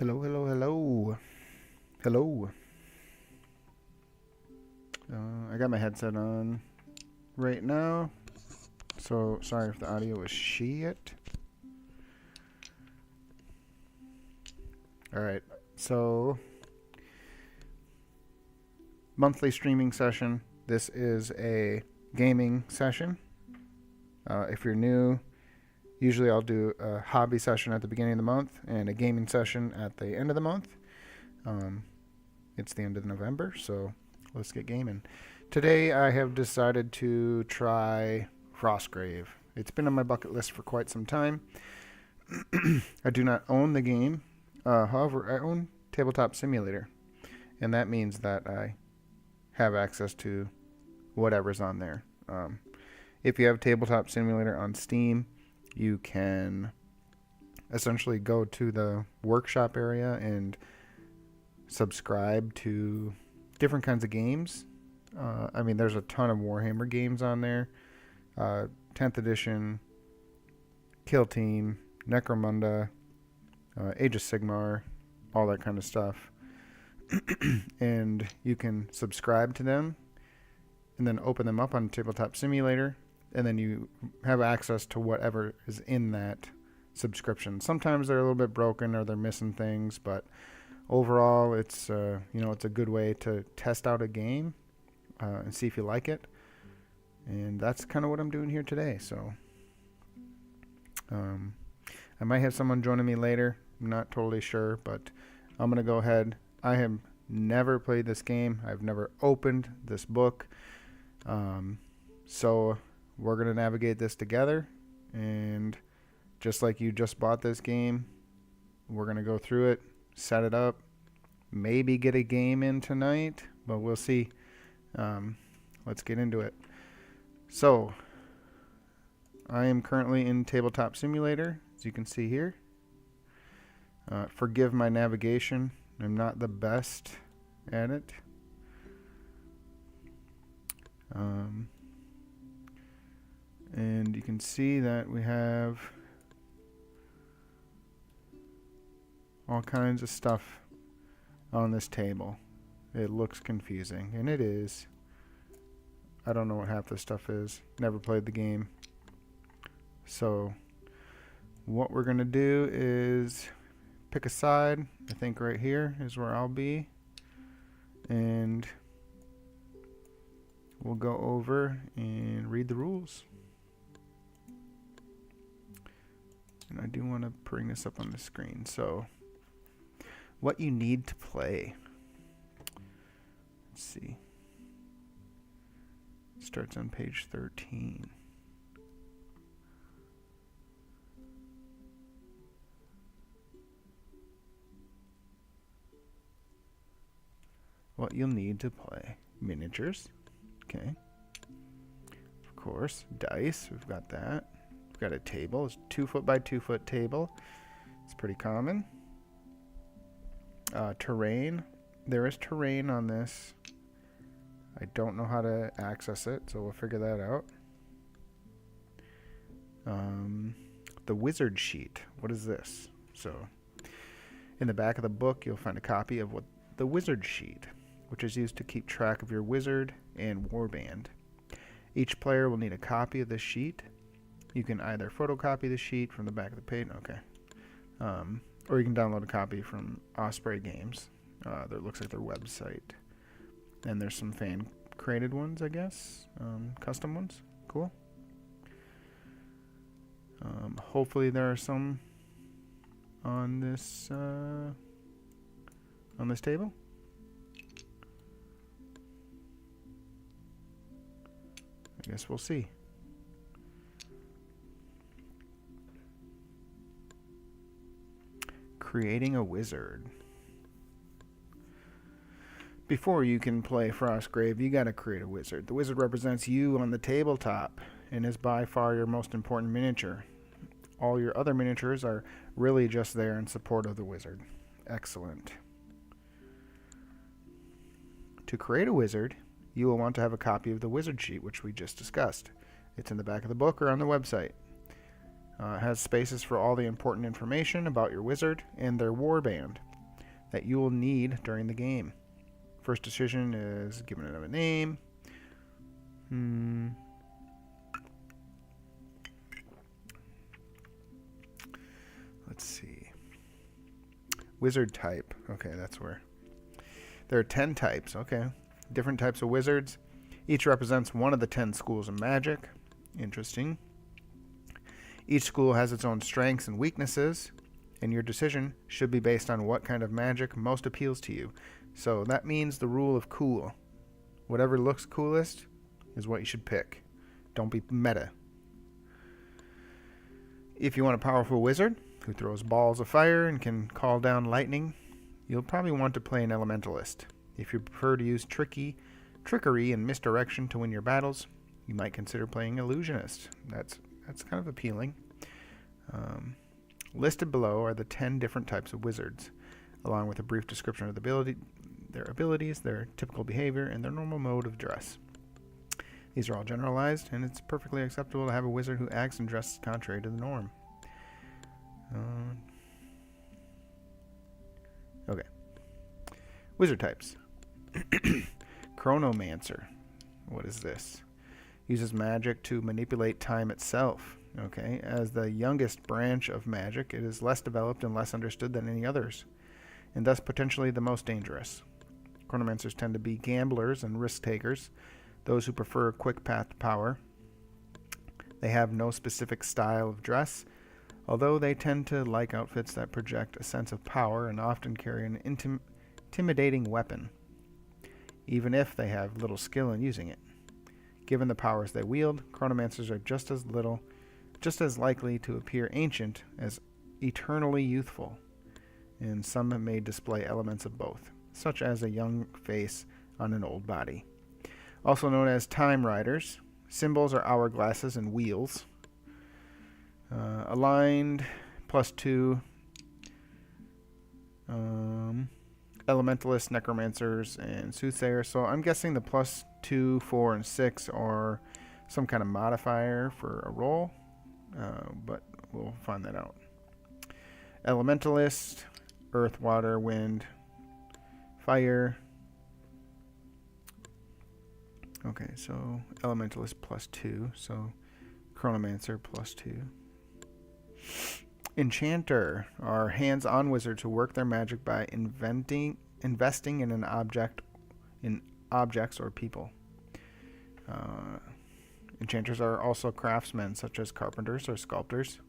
Hello, hello, hello. Hello. I got my headset on right now, so sorry if the audio is shit. Alright, so monthly streaming session. This is a gaming session. If you're new, usually I'll do a hobby session at the beginning of the month and a gaming session at the end of the month. It's the end of November, so let's get gaming. Today I have decided to try Frostgrave. It's been on my bucket list for quite some time. I do not own the game. However, I own Tabletop Simulator, and that means that I have access to whatever's on there. If you have Tabletop Simulator on Steam, you can essentially go to the workshop area and subscribe to different kinds of games. I mean, there's a ton of Warhammer games on there. 10th edition, Kill Team, Necromunda, Age of Sigmar, all that kind of stuff. And you can subscribe to them and then open them up on Tabletop Simulator, and then you have access to whatever is in that subscription. Sometimes they're a little bit broken or they're missing things, but overall it's it's a good way to test out a game and see if you like it. And that's kind of what I'm doing here today. So I might have someone joining me later. I'm not totally sure, but I'm going to go ahead. I have never played this game. I've never opened this book. So we're going to navigate this together. And just like you just bought this game, we're going to go through it, set it up, maybe get a game in tonight, but we'll see. Let's get into it. So I am currently in Tabletop Simulator, as you can see here. Forgive my navigation. I'm not the best at it. And you can see that we have all kinds of stuff on this table. It looks confusing, and it is. I don't know what half this stuff is. Never played the game. So what we're going to do is pick a side. I think right here is where I'll be. And we'll go over and read the rules. And I do want to bring this up on the screen. So what you need to play. Let's see. It starts on page 13. What you'll need to play. Miniatures. Okay. Of course. Dice. We've got that. We've got a table. It's 2 foot by 2 foot table. It's pretty common. Terrain. There is terrain on this. I don't know how to access it, so we'll figure that out. The wizard sheet. What is this? So, in the back of the book, you'll find a copy of what the wizard sheet, which is used to keep track of your wizard and warband. Each player will need a copy of this sheet. You can either photocopy the sheet from the back of the page, okay, or you can download a copy from Osprey Games. That looks like their website. And there's some fan-created ones, I guess, custom ones. Cool. Hopefully there are some on this table. I guess we'll see. Creating a wizard. Before you can play Frostgrave, you gotta create a wizard. The wizard represents you on the tabletop and is by far your most important miniature. All your other miniatures are really just there in support of the wizard. Excellent. To create a wizard, you will want to have a copy of the wizard sheet, which we just discussed. It's in the back of the book or on the website. It has spaces for all the important information about your wizard and their warband. that you will need during the game. First decision is giving it a name. Let's see. Wizard type. Okay, that's where. There are 10 types. Okay. Different types of wizards. Each represents one of the 10 schools of magic. Interesting. Each school has its own strengths and weaknesses, and your decision should be based on what kind of magic most appeals to you. So that means the rule of cool. Whatever looks coolest is what you should pick. Don't be meta. If you want a powerful wizard who throws balls of fire and can call down lightning, you'll probably want to play an elementalist. If you prefer to use trickery and misdirection to win your battles, you might consider playing illusionist. That's kind of appealing. Listed below are the 10 different types of wizards, along with a brief description of their abilities, their typical behavior, and their normal mode of dress. These are all generalized, and it's perfectly acceptable to have a wizard who acts and dresses contrary to the norm. Okay. Wizard types. Chronomancer. What is this? Uses magic to manipulate time itself. Okay. As the youngest branch of magic, it is less developed and less understood than any others, and thus potentially the most dangerous. Chronomancers tend to be gamblers and risk takers, those who prefer a quick path to power. They have no specific style of dress, although they tend to like outfits that project a sense of power and often carry an intimidating weapon, even if they have little skill in using it. Given the powers they wield, chronomancers are just as likely to appear ancient as eternally youthful, and some may display elements of both, such as a young face on an old body. Also known as time riders, symbols are hourglasses and wheels. Aligned, +2. Elementalists, necromancers, and soothsayers. So I'm guessing the +2, 4, and 6 are some kind of modifier for a roll, but we'll find that out. Elementalist, earth, water, wind, fire. Okay, so elementalist +2, so chronomancer +2. Enchanter are hands-on wizards who work their magic by investing in an object, in objects or people. Enchanters are also craftsmen, such as carpenters or sculptors.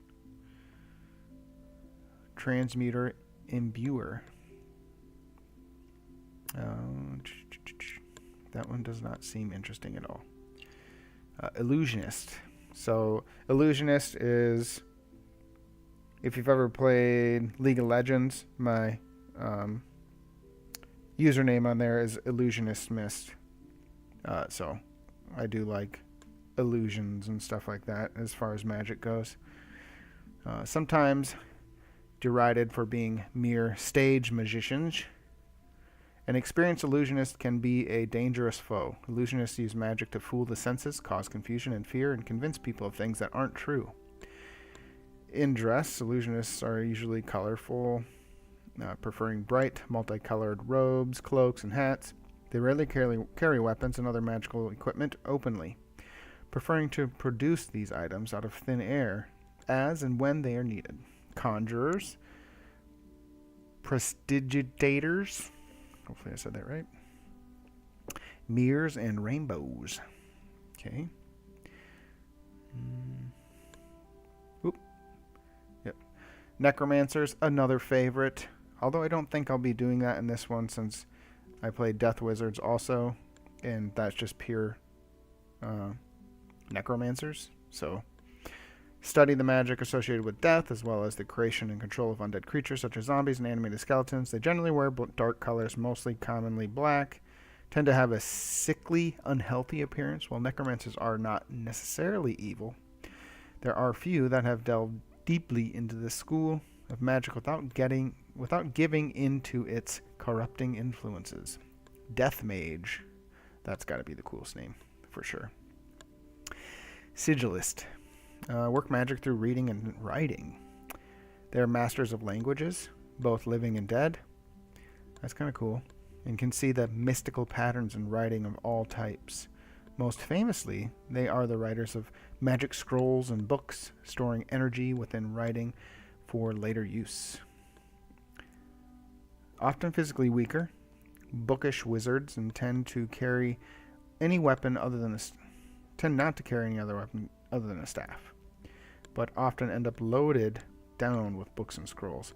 Transmuter, imbuer. That one does not seem interesting at all. Illusionist. So, illusionist is, if you've ever played League of Legends, my username on there is Illusionist Mist. So, I do like illusions and stuff like that as far as magic goes. Sometimes derided for being mere stage magicians. An experienced illusionist can be a dangerous foe. Illusionists use magic to fool the senses, cause confusion and fear, and convince people of things that aren't true. In dress, illusionists are usually colorful, preferring bright, multicolored robes, cloaks, and hats. They rarely carry weapons and other magical equipment openly, preferring to produce these items out of thin air as and when they are needed. Conjurers, prestidigitators, hopefully I said that right, mirrors and rainbows. Okay. Oop. Yep. Necromancers, another favorite, although I don't think I'll be doing that in this one since I played Death Wizards also, and that's just pure necromancers. So, study the magic associated with death, as well as the creation and control of undead creatures such as zombies and animated skeletons. They generally wear dark colors, mostly commonly black, tend to have a sickly, unhealthy appearance. While necromancers are not necessarily evil, there are few that have delved deeply into this school of magic without giving into its corrupting influences. Death Mage. That's got to be the coolest name, for sure. Sigillist. Work magic through reading and writing. They are masters of languages, both living and dead. That's kind of cool. And can see the mystical patterns in writing of all types. Most famously, they are the writers of magic scrolls and books, storing energy within writing for later use. Often physically weaker, bookish wizards tend to carry any weapon other than tend not to carry any other weapon other than a staff, but often end up loaded down with books and scrolls.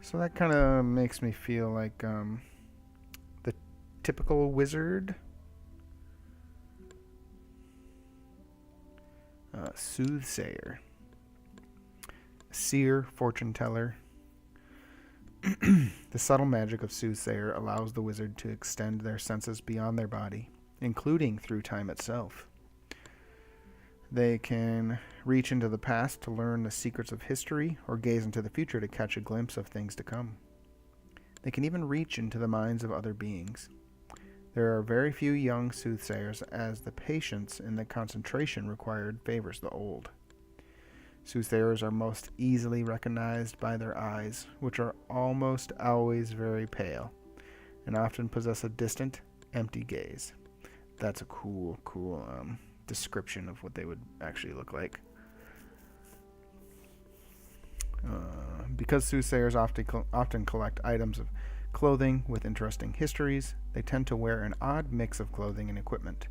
So that kind of makes me feel like the typical wizard. Soothsayer, seer, fortune teller. The subtle magic of soothsayer allows the wizard to extend their senses beyond their body, including through time itself. They can reach into the past to learn the secrets of history, or gaze into the future to catch a glimpse of things to come. They can even reach into the minds of other beings. There are very few young soothsayers, as the patience and the concentration required favors the old. Soothsayers are most easily recognized by their eyes, which are almost always very pale, and often possess a distant, empty gaze. That's a cool description of what they would actually look like. Because soothsayers often collect items of clothing with interesting histories, they tend to wear an odd mix of clothing and equipment.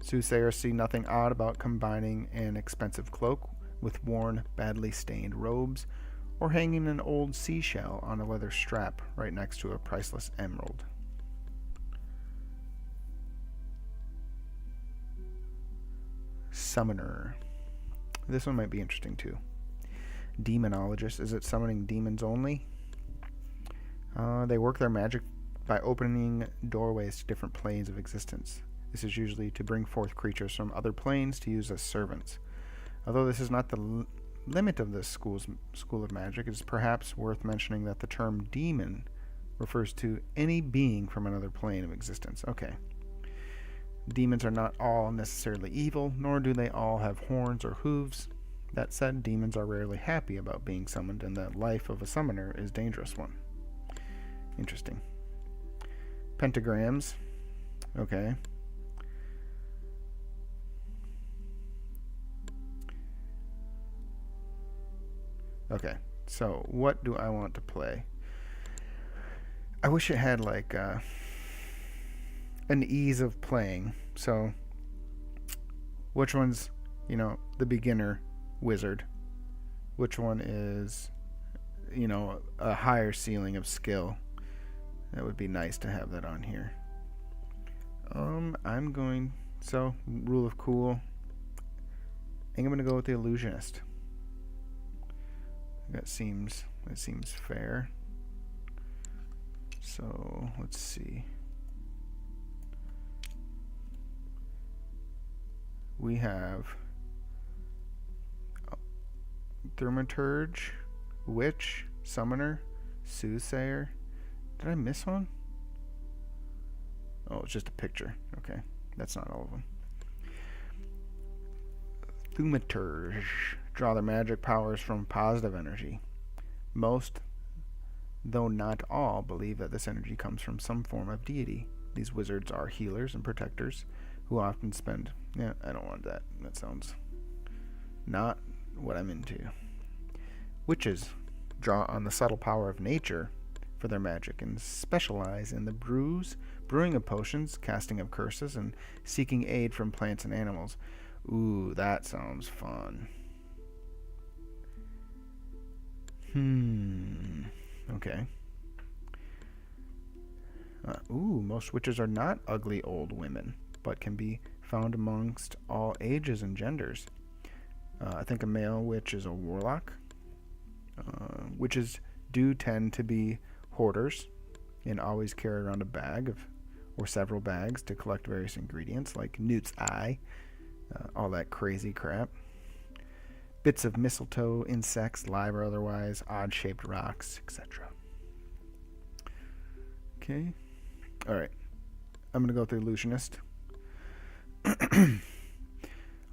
Soothsayers see nothing odd about combining an expensive cloak with worn, badly stained robes, or hanging an old seashell on a leather strap right next to a priceless emerald. Summoner. This one might be interesting too. Demonologist. Is it summoning demons only? They work their magic by opening doorways to different planes of existence. This is usually to bring forth creatures from other planes to use as servants. Although this is not the limit of this school of magic, it is perhaps worth mentioning that the term demon refers to any being from another plane of existence. Okay. Demons are not all necessarily evil, nor do they all have horns or hooves. That said, demons are rarely happy about being summoned, and the life of a summoner is a dangerous one. Interesting. Pentagrams. Okay. Okay, so what do I want to play? I wish it had like an ease of playing. So, which one's, the beginner wizard? Which one is, a higher ceiling of skill? That would be nice to have that on here. Rule of cool. I think I'm going to go with the illusionist. That seems fair. So, let's see. We have Thaumaturge, Witch, Summoner, Soothsayer. Did I miss one? Oh, it's just a picture. Okay, that's not all of them. Thaumaturge. Draw their magic powers from positive energy. Most, though not all, believe that this energy comes from some form of deity. These wizards are healers and protectors who often spend... Yeah, I don't want that. That sounds not what I'm into. Witches draw on the subtle power of nature for their magic and specialize in the brewing of potions, casting of curses, and seeking aid from plants and animals. Ooh, that sounds fun. Okay. Most witches are not ugly old women, but can be found amongst all ages and genders. I think a male witch is a warlock. Witches do tend to be hoarders and always carry around a bag or several bags to collect various ingredients like newt's eye, all that crazy crap. Bits of mistletoe, insects, live or otherwise, odd-shaped rocks, etc. Okay. Alright. I'm going to go with the illusionist.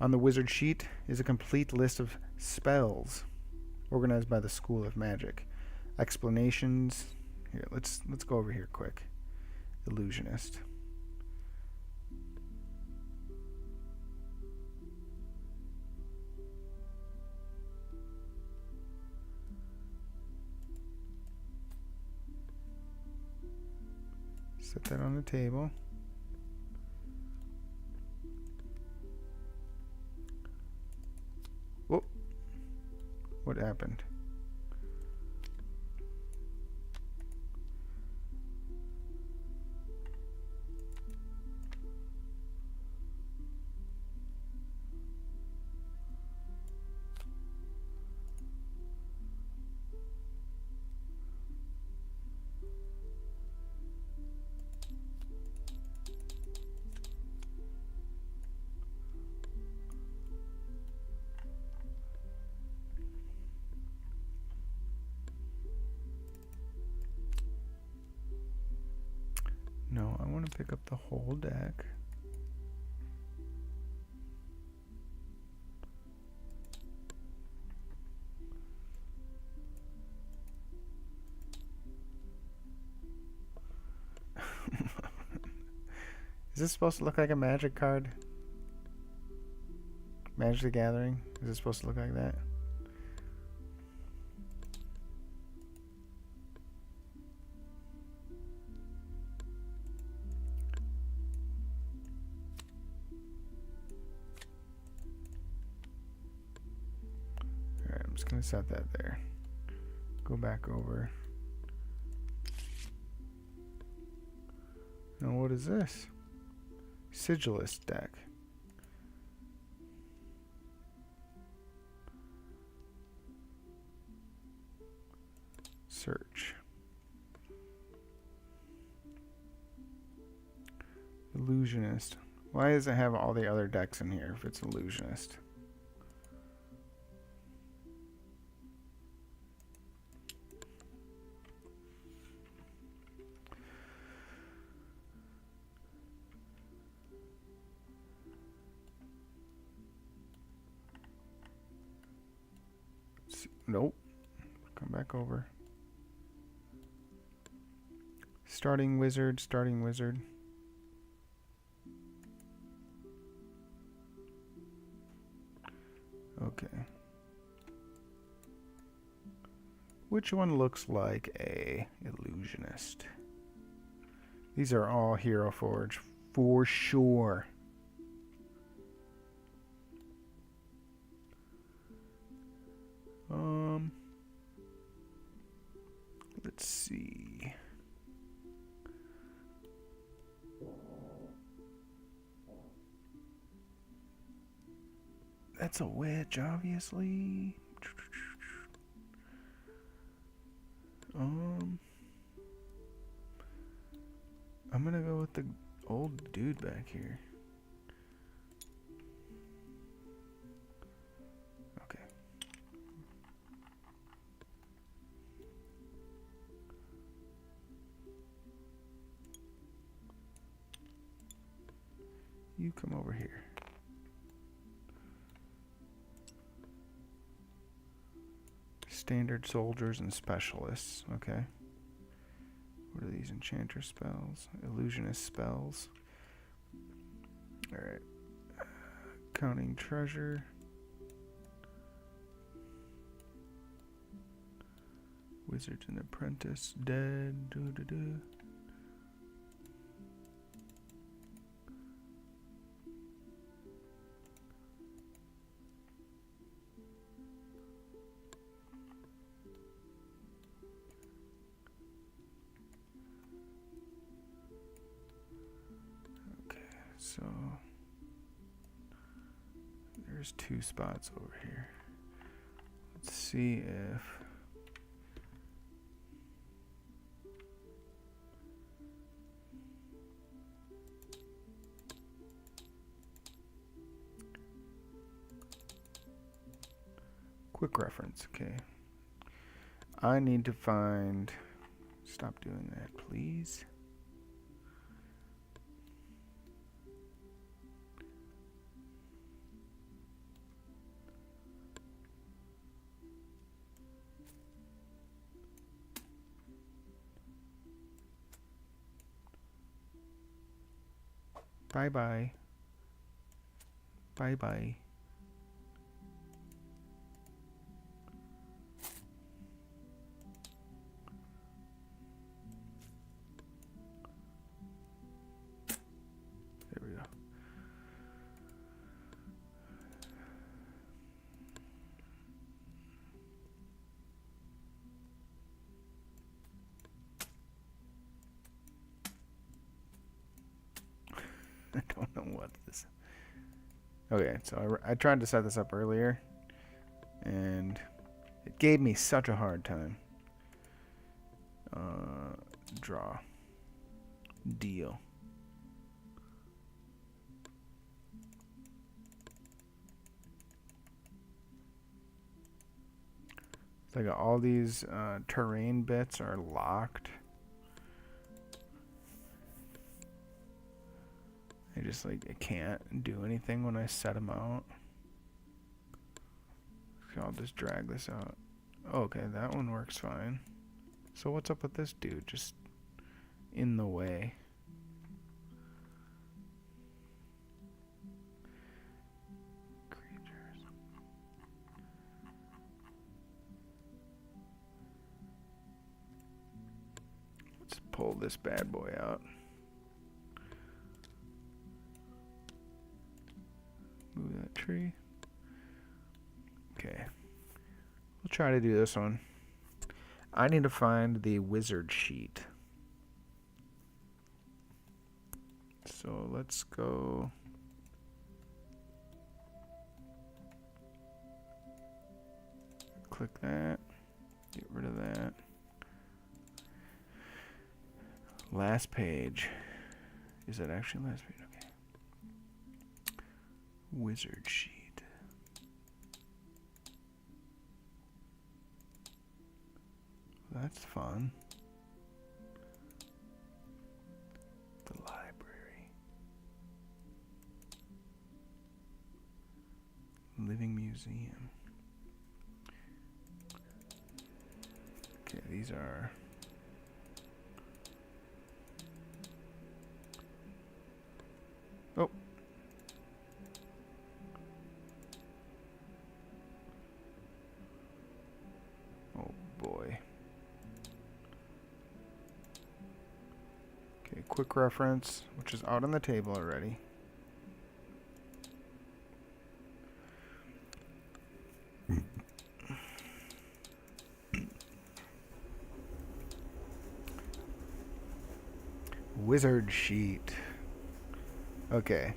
On the wizard sheet is a complete list of spells organized by the School of Magic. explanations. Here, let's go over here quick. Illusionist. Set that on the table. Whoop. What happened? No, I want to pick up the whole deck. Is this supposed to look like a Magic card? Magic the Gathering? Is it supposed to look like that? Alright, I'm just going to set that there. Go back over. Now what is this? Sigillist deck. Search. Illusionist. Why does it have all the other decks in here if it's Illusionist? Nope. Come back over. Starting wizard, starting wizard. Okay. Which one looks like a illusionist? These are all Hero Forge for sure. Let's see. That's a witch, obviously. I'm gonna go with the old dude back here. Okay. You come over here. Standard soldiers and specialists. Okay. What are these? Enchanter spells. Illusionist spells. Alright. Counting treasure. Wizard and apprentice. Dead. Doo-doo-doo. So there's two spots over here. Let's see if quick reference. Okay, I need to find. Stop doing that, please. Bye bye. Bye bye. There we go. I don't know what this. Okay, so I tried to set this up earlier, and it gave me such a hard time. Draw. Deal. It's like all these terrain bits are locked. I can't do anything when I set them out. So I'll just drag this out. Okay, that one works fine. So what's up with this dude? Just in the way. Creatures. Let's pull this bad boy out. Move that tree. Okay. We'll try to do this one. I need to find the wizard sheet. So let's go. Click that. Get rid of that. Last page. Is that actually last page? Okay. Wizard sheet. That's fun. The library. Living museum. Okay, these are. Oh. Oh boy. Okay, quick reference, which is out on the table already. Wizard sheet. Okay.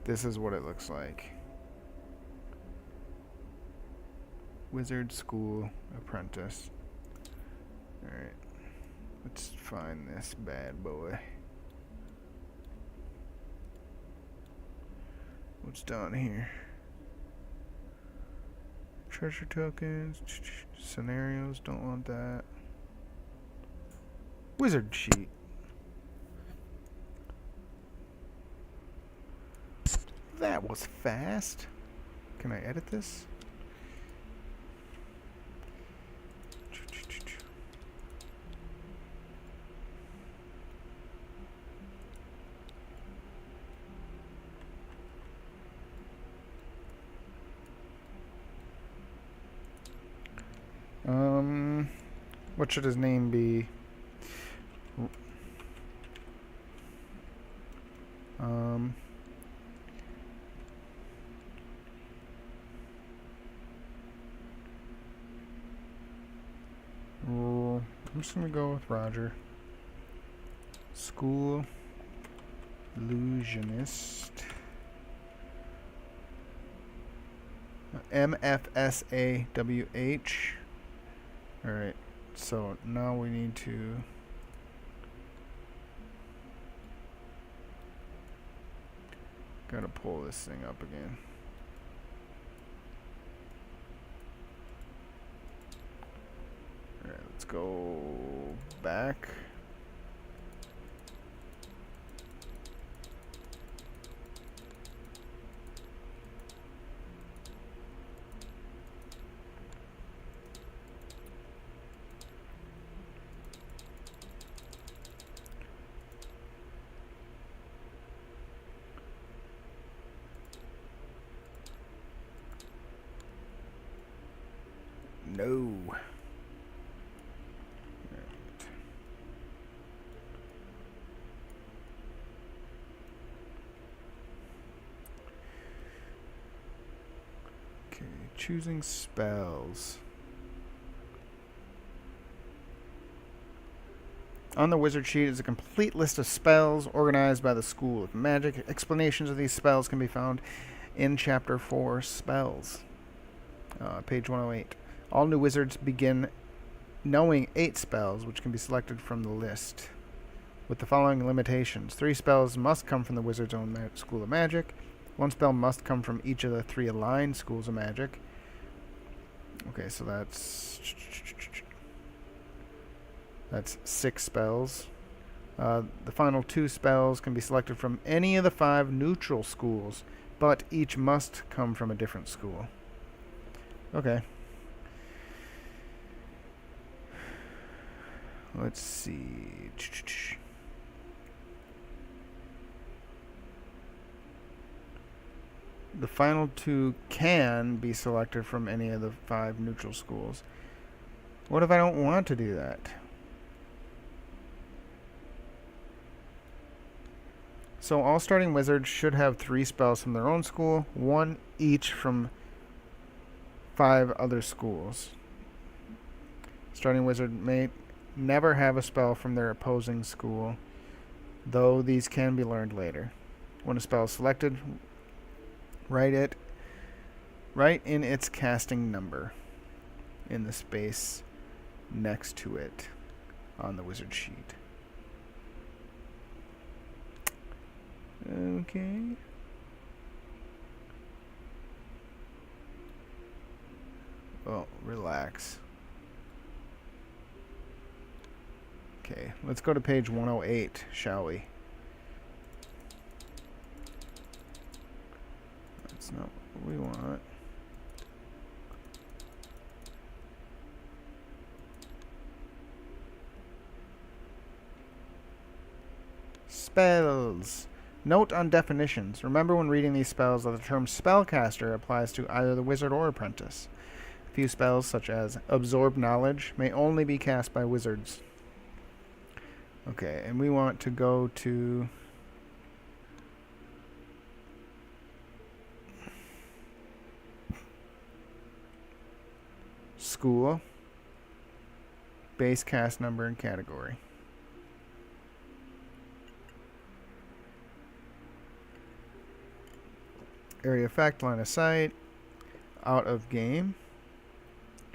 This is what it looks like. Wizard school apprentice. Alright. Let's find this bad boy. What's down here? Treasure tokens. Scenarios. Don't want that. Wizard sheet. That was fast. Can I edit this? What should his name be? I'm just gonna go with Roger. School illusionist. MFSAWH. Alright, so now we need to gotta pull this thing up again. Alright, let's go back. No. Okay, choosing spells. On the wizard sheet is a complete list of spells organized by the School of Magic. Explanations of these spells can be found in Chapter 4, Spells, page 108. All new wizards begin knowing 8 spells, which can be selected from the list, with the following limitations. 3 spells must come from the wizard's own School of Magic. 1 spell must come from each of the 3 aligned schools of magic. Okay, so that's 6 spells. The final 2 spells can be selected from any of the 5 neutral schools, but each must come from a different school. Okay. Let's see. The final 2 can be selected from any of the 5 neutral schools. What if I don't want to do that? So all starting wizards should have 3 spells from their own school, 1 each from 5 other schools. Starting wizard may never have a spell from their opposing school, though these can be learned later. When a spell is selected, write in its casting number in the space next to it on the wizard sheet. Okay. Oh, relax. Okay, let's go to page 108, shall we? That's not what we want. Spells. Note on definitions. Remember when reading these spells that the term spellcaster applies to either the wizard or apprentice. A few spells, such as absorb knowledge, may only be cast by wizards. Okay, and we want to go to school, base cast number, and category. Area effect, line of sight, out of game.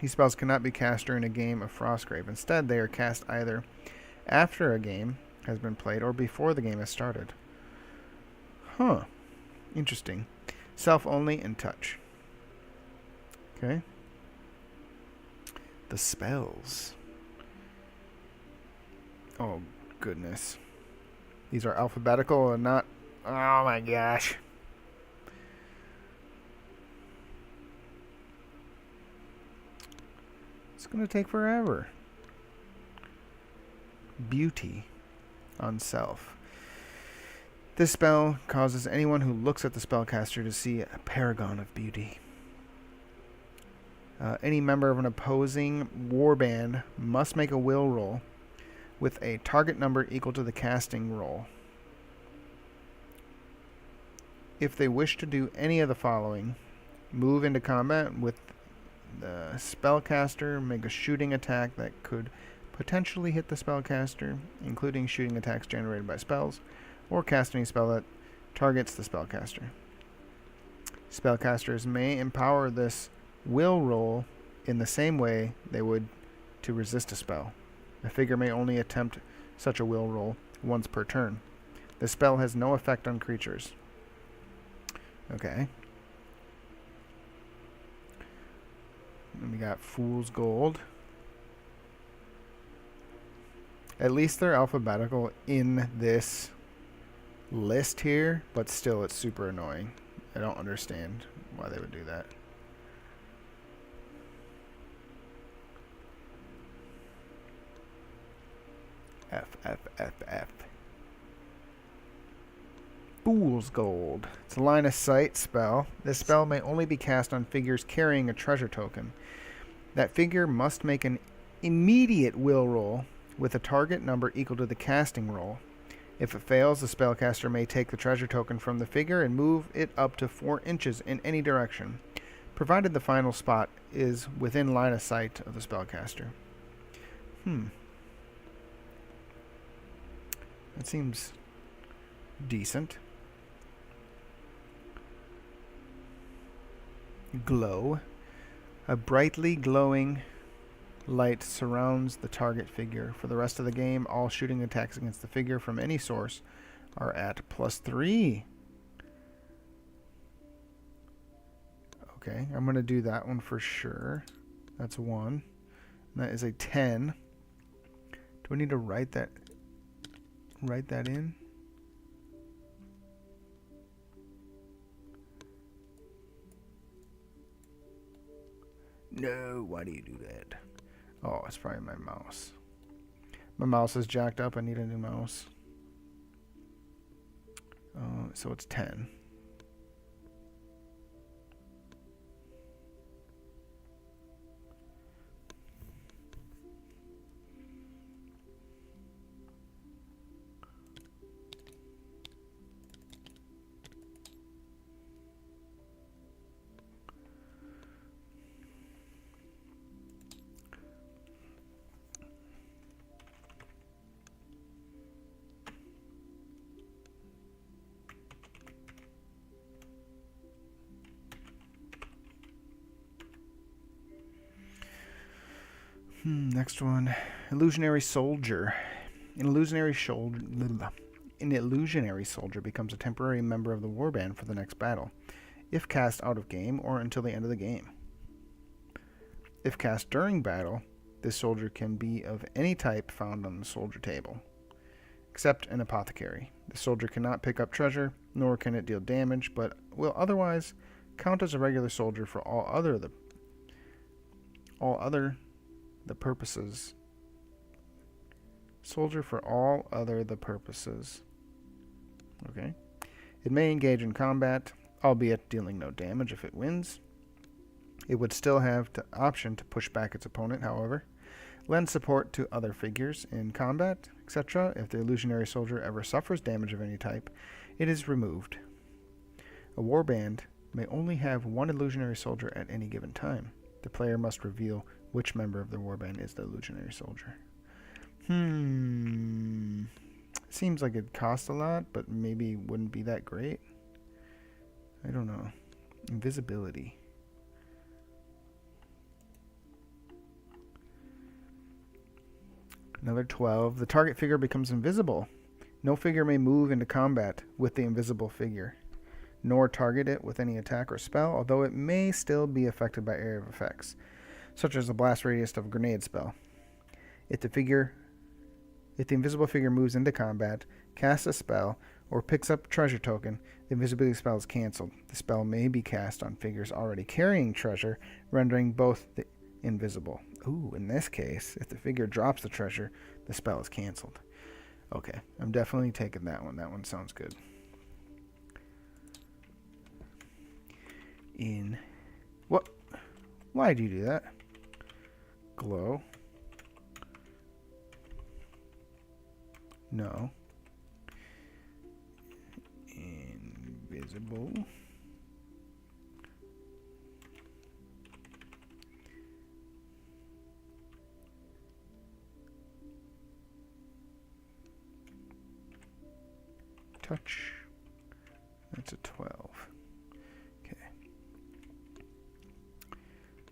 These spells cannot be cast during a game of Frostgrave. Instead, they are cast either after a game has been played or before the game has started. Huh. Interesting. Self only and touch. Okay. The spells. Oh, goodness. These are alphabetical and not... Oh, my gosh. It's going to take forever. Beauty on self. This spell causes anyone who looks at the spellcaster to see a paragon of beauty. Any member of an opposing warband must make a will roll with a target number equal to the casting roll. If they wish to do any of the following, move into combat with the spellcaster, make a shooting attack that could potentially hit the spellcaster, including shooting attacks generated by spells, or cast any spell that targets the spellcaster. Spellcasters may empower this will roll in the same way they would to resist a spell. A figure may only attempt such a will roll once per turn. The spell has no effect on creatures. Okay. And we got Fool's Gold. At least they're alphabetical in this list here, but still it's super annoying. I don't understand why they would do that. F. Fool's Gold. It's a line of sight spell. This spell may only be cast on figures carrying a treasure token. That figure must make an immediate will roll with a target number equal to the casting roll. If it fails, the spellcaster may take the treasure token from the figure and move it up to 4 inches in any direction, provided the final spot is within line of sight of the spellcaster. That seems decent. Glow. A brightly glowing light surrounds the target figure. For the rest of the game, all shooting attacks against the figure from any source are at +3. Okay, I'm going to do that one for sure. That's 1. That is a 10. Do we need to write that in? No, why do you do that? Oh, it's probably my mouse. My mouse is jacked up. I need a new mouse. So it's 10. Next one. Illusionary Soldier. An illusionary soldier becomes a temporary member of the warband for the next battle, if cast out of game or until the end of the game. If cast during battle, this soldier can be of any type found on the soldier table, except an apothecary. The soldier cannot pick up treasure, nor can it deal damage, but will otherwise count as a regular soldier for all other the purposes. Soldier for all other the purposes. Okay. It may engage in combat, albeit dealing no damage if it wins. It would still have the option to push back its opponent, however. Lend support to other figures in combat, etc. If the illusionary soldier ever suffers damage of any type, it is removed. A warband may only have one illusionary soldier at any given time. The player must reveal which member of the warband is the illusionary soldier. Seems like it costs a lot, but maybe wouldn't be that great. I don't know. Invisibility. Another 12. The target figure becomes invisible. No figure may move into combat with the invisible figure, nor target it with any attack or spell, although it may still be affected by area of effects, such as the blast radius of a grenade spell. If the invisible figure moves into combat, casts a spell, or picks up a treasure token, the invisibility spell is cancelled. The spell may be cast on figures already carrying treasure, rendering both invisible. Ooh, in this case, if the figure drops the treasure, the spell is cancelled. Okay, I'm definitely taking that one. That one sounds good. What? Why do you do that? Glow. No. Invisible. Touch. That's a 12. Okay.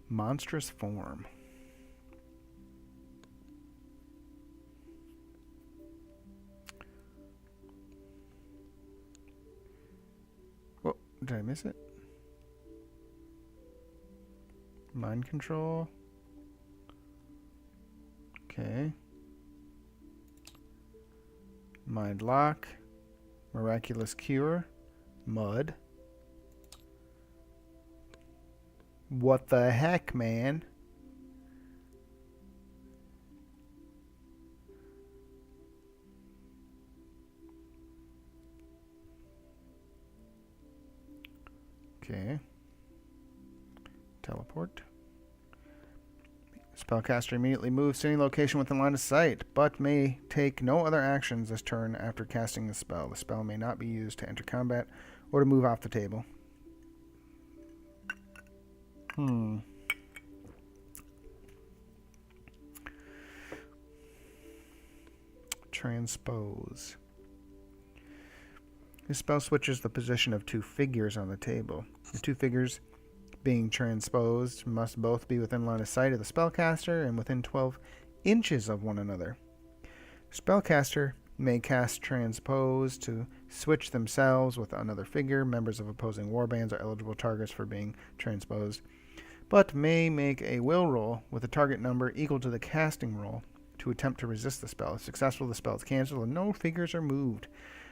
Monstrous form. Whoa, did I miss it? Mind control. Okay. Mind lock. Miraculous cure. Mud. What the heck, man? Okay. Teleport. Spellcaster immediately moves to any location within line of sight, but may take no other actions this turn after casting the spell. The spell may not be used to enter combat or to move off the table. Transpose. This spell switches the position of two figures on the table. The two figures being transposed must both be within line of sight of the spellcaster and within 12 inches of one another. Spellcaster may cast Transpose to switch themselves with another figure. Members of opposing warbands are eligible targets for being transposed, but may make a will roll with a target number equal to the casting roll to attempt to resist the spell. If successful, the spell is cancelled and no figures are moved.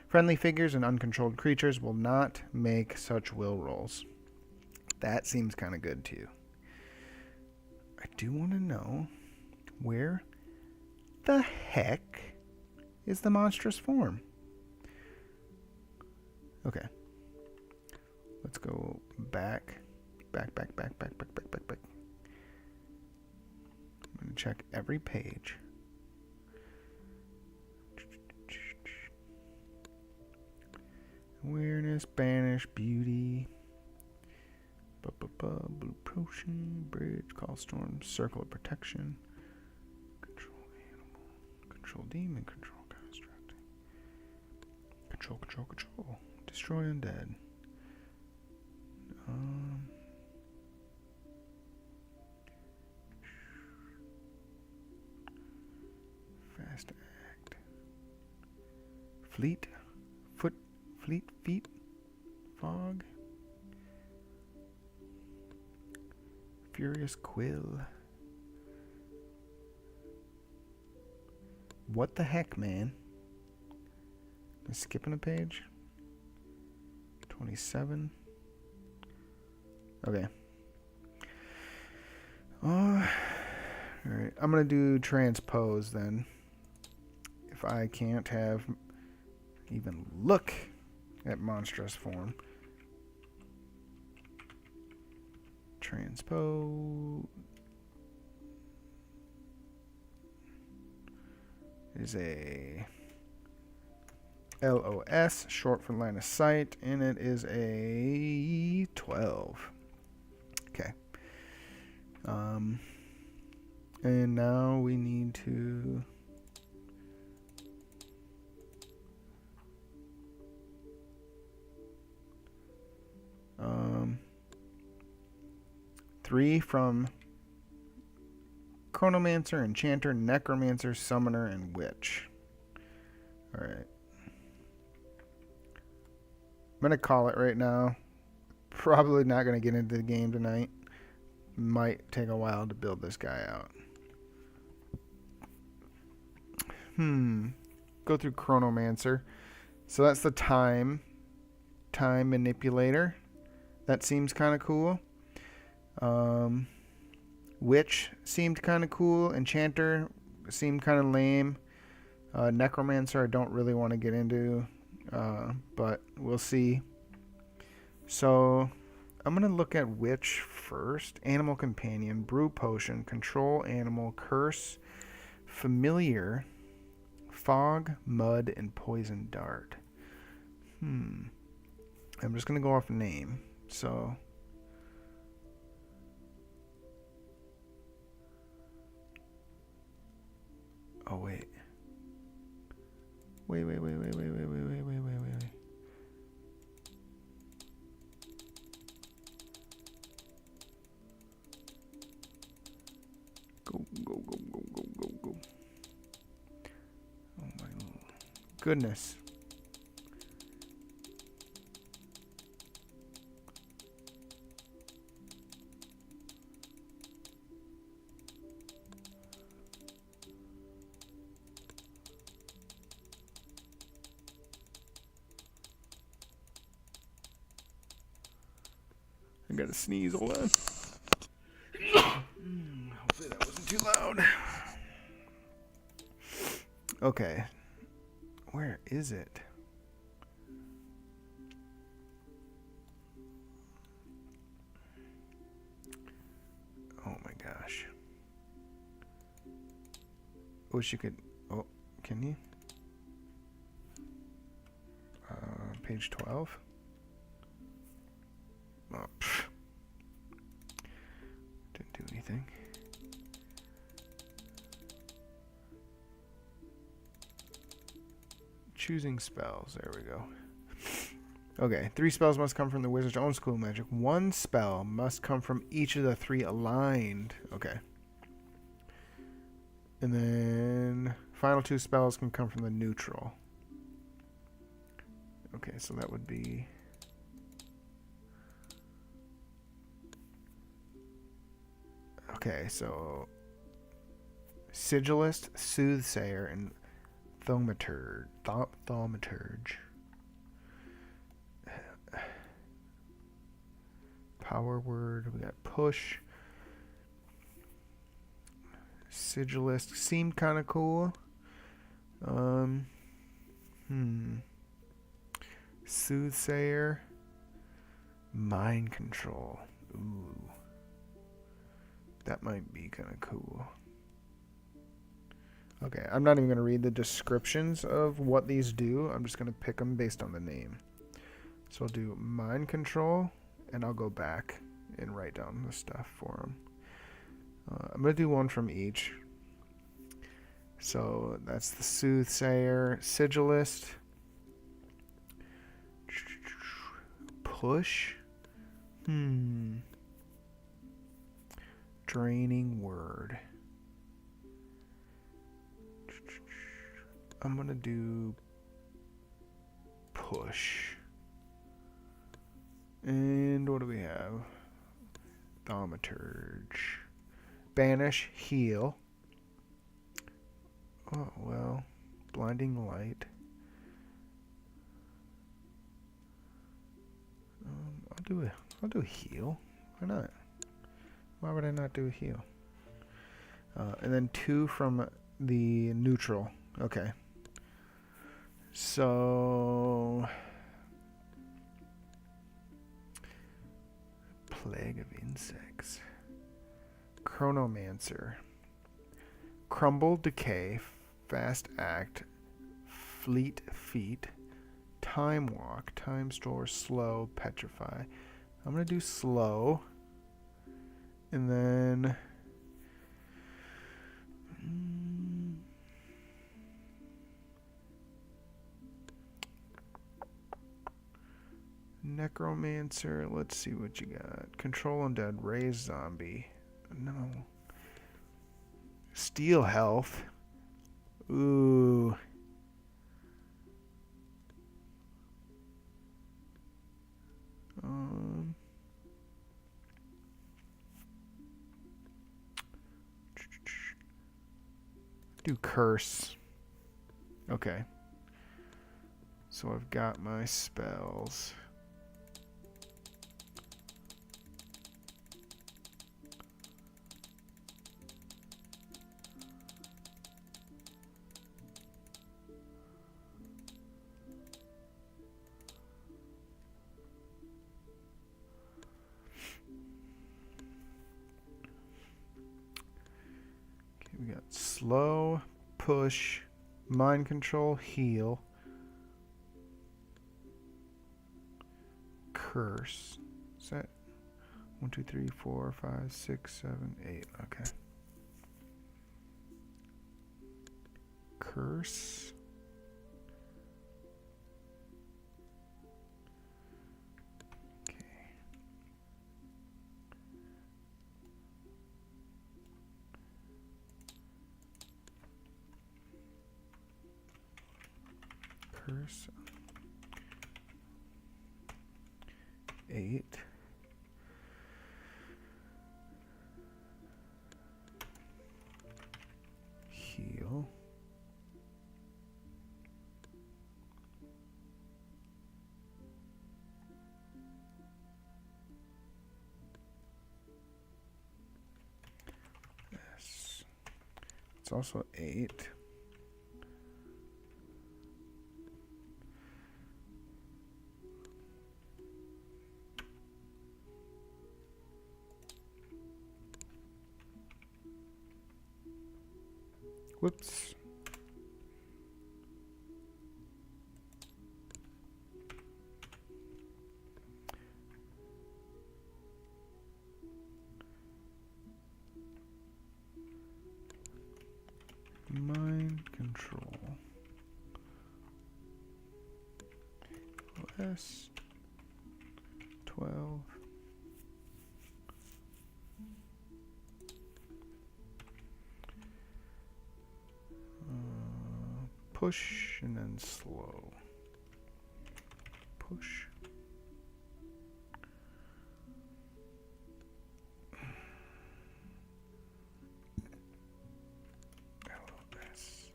Friendly figures and uncontrolled creatures will not make such will rolls. That seems kind of good too. I do want to know, where the heck is the monstrous form? Okay. Let's go back. I'm going to check every page. Awareness, banish, beauty. Blue potion, bridge, call storm, circle of protection, control animal, control demon, control construct, control, destroy undead. Fast act, fleet, feet, fog. Furious Quill. What the heck, man? Am I skipping a page? 27. Okay. Alright. I'm going to do Transpose then. If I can't have even look at monstrous form. Transpose is a LOS, short for line of sight, and it is a 12. Okay. And now we need to three from Chronomancer, Enchanter, Necromancer, Summoner, and Witch. Alright. I'm going to call it right now. Probably not going to get into the game tonight. Might take a while to build this guy out. Go through Chronomancer. So that's the time manipulator. That seems kind of cool. Witch seemed kind of cool. Enchanter seemed kind of lame. Necromancer I don't really want to get into, but we'll see. So I'm going to look at Witch first. Animal Companion, Brew Potion, Control Animal, Curse, Familiar, Fog, Mud, and Poison Dart. I'm just going to go off name. So oh, wait. Wait. Go. Oh my goodness. I gotta sneeze, hold on. Hopefully that wasn't too loud. Okay. Where is it? Oh my gosh. wish you could. Oh, can you? Page 12. Oh, didn't do anything. Choosing spells. There we go. Okay, 3 spells must come from the wizard's own school of magic. 1 spell must come from each of the 3 aligned. Okay. And then final 2 spells can come from the neutral. Okay, so that would be... Okay, so... Sigilist, Soothsayer, and Thaumaturge. Power word, we got push. Sigilist seemed kind of cool. Soothsayer. Mind control. Ooh. That might be kind of cool. Okay, I'm not even going to read the descriptions of what these do. I'm just going to pick them based on the name. So I'll do mind control, and I'll go back and write down the stuff for them. I'm going to do one from each. So that's the Soothsayer. Sigilist. Push. Draining word. I'm going to do push. And what do we have? Thaumaturge. Banish, heal. Oh, well. Blinding light. I'll do heal. Why not? Why would I not do a heal? And then 2 from the neutral. Okay. So... Plague of insects. Chronomancer. Crumble, decay, fast act, fleet feet, time walk, time store, slow, petrify. I'm going to do slow. And then... Necromancer, let's see what you got. Control undead, raise zombie. No. Steal health. Ooh. Do curse. Okay. So I've got my spells. We got slow, push, mind control, heal, curse. Is that 1, 2, 3, 4, 5, 6, 7, 8? Okay. Curse. Curse. 8. Heal. Yes. It's also 8. Whoops. rest. 12. Push and then slow. Push. LS.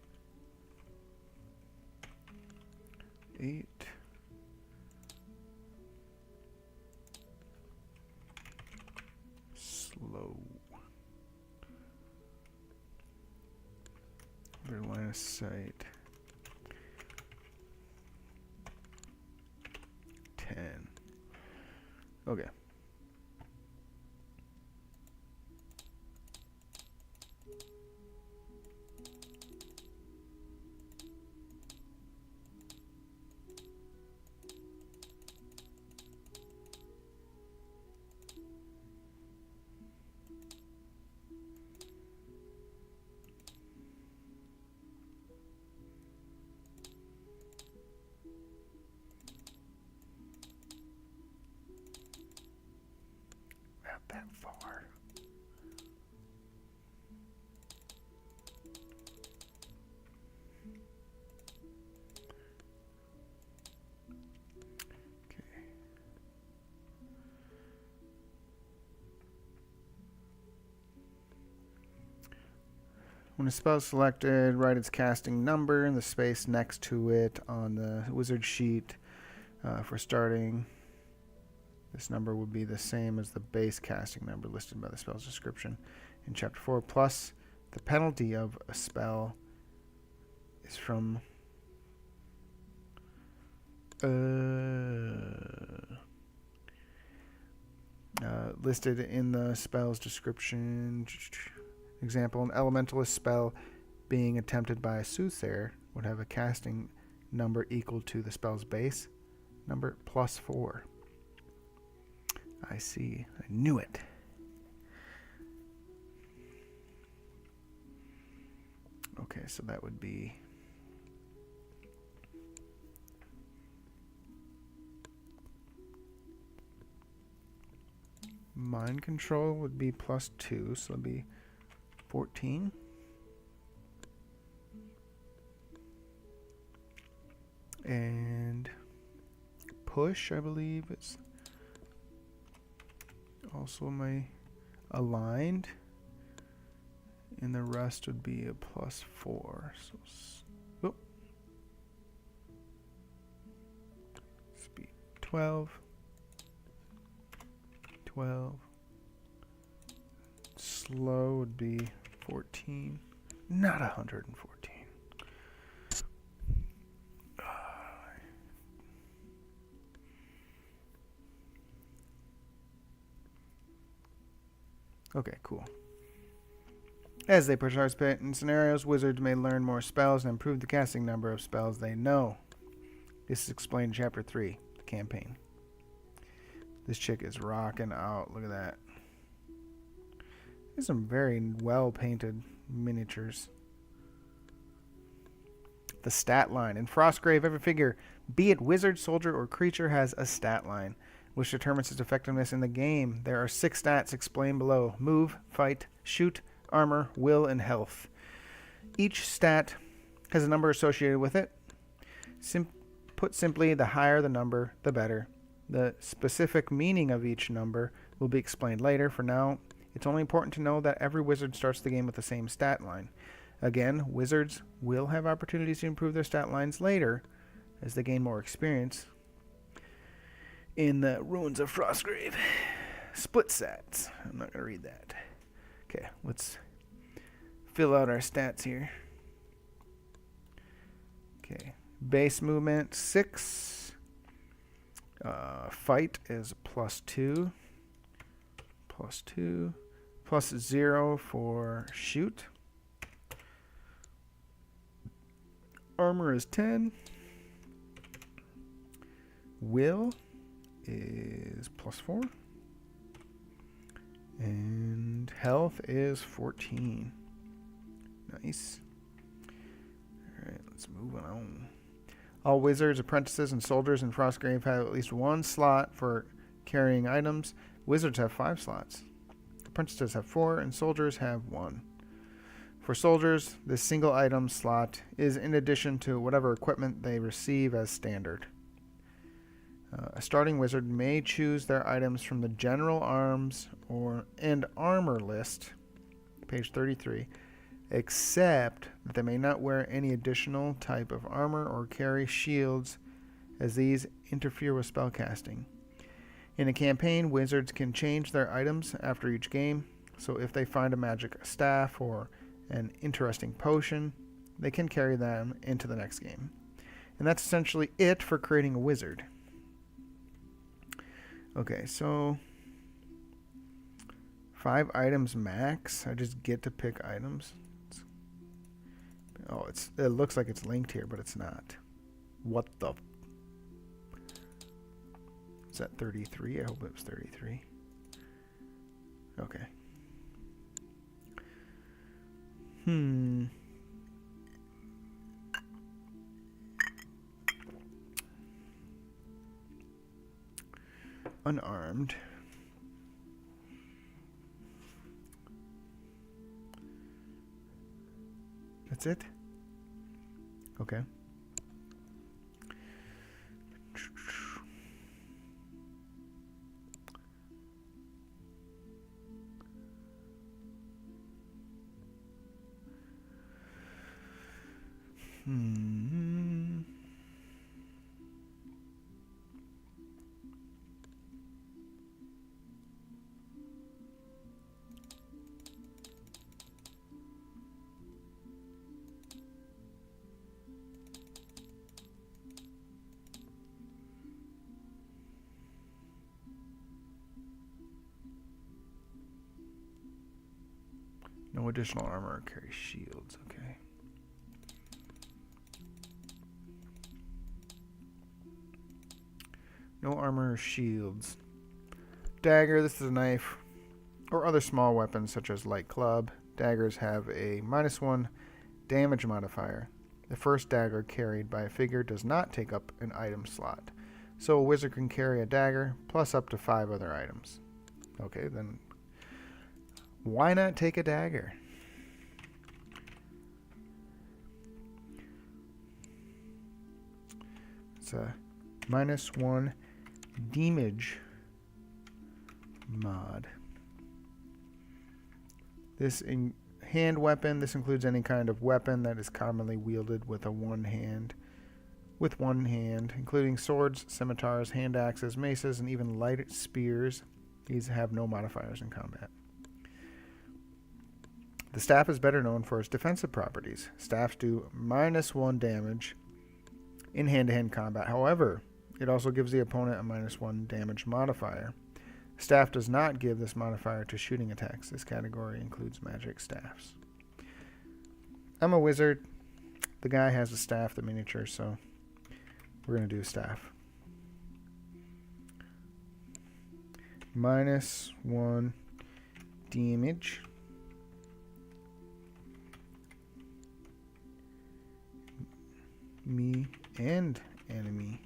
8. Slow. Their line of sight. 10. Okay. That far. Okay. When a spell is selected, write its casting number in the space next to it on the wizard sheet. For starting, this number would be the same as the base casting number listed by the spell's description in Chapter 4, plus the penalty of a spell is from listed in the spell's description. Example, an elementalist spell being attempted by a soothsayer would have a casting number equal to the spell's base number plus 4. I see. I knew it. Okay, so that would be mind control would be plus 2, so it'd be 14. And push, I believe it's also my aligned, and the rest would be a plus 4. So speed 12. Slow would be 14, not 114. Okay, cool. As they participate in scenarios, wizards may learn more spells and improve the casting number of spells they know. This is explained in Chapter 3, the campaign. This chick is rocking out. Look at that. There's some very well-painted miniatures. The stat line. In Frostgrave, every figure, be it wizard, soldier, or creature, has a stat line, which determines its effectiveness in the game. There are 6 stats explained below: move, fight, shoot, armor, will, and health. Each stat has a number associated with it. Put simply, the higher the number, the better. The specific meaning of each number will be explained later. For now, it's only important to know that every wizard starts the game with the same stat line. Again, wizards will have opportunities to improve their stat lines later as they gain more experience. In the Ruins of Frostgrave. Split stats. I'm not going to read that. Okay, let's fill out our stats here. Okay, base movement 6. Fight is plus 2. Plus 0 for shoot. Armor is 10. Will is plus 4. And health is 14. Nice. Alright, let's move on. All wizards, apprentices, and soldiers in Frostgrave have at least one slot for carrying items. Wizards have 5 slots. Apprentices have 4, and soldiers have 1. For soldiers, this single item slot is in addition to whatever equipment they receive as standard. A starting wizard may choose their items from the general arms and armor list, page 33, except that they may not wear any additional type of armor or carry shields, as these interfere with spellcasting. In a campaign, wizards can change their items after each game, so if they find a magic staff or an interesting potion, they can carry them into the next game. And that's essentially it for creating a wizard. Okay, so 5 items max. I just get to pick items. It looks like it's linked here, but it's not. What the? Is that 33? I hope it was 33. Okay. Unarmed. That's it? Okay. No additional armor or carry shields. Okay. No armor or shields. Dagger. This is a knife or other small weapons such as light club. Daggers have a -1 damage modifier. The first dagger carried by a figure does not take up an item slot. So a wizard can carry a dagger plus up to 5 other items. Okay, then why not take a dagger? It's a -1 damage mod. This hand weapon. This includes any kind of weapon that is commonly wielded with one hand, including swords, scimitars, hand axes, maces, and even light spears. These have no modifiers in combat. The staff is better known for its defensive properties. Staffs do -1 damage in hand-to-hand combat. However, it also gives the opponent a -1 damage modifier. Staff does not give this modifier to shooting attacks. This category includes magic staffs. I'm a wizard. The guy has a staff, the miniature, so we're going to do a staff. -1 damage. Me and enemy.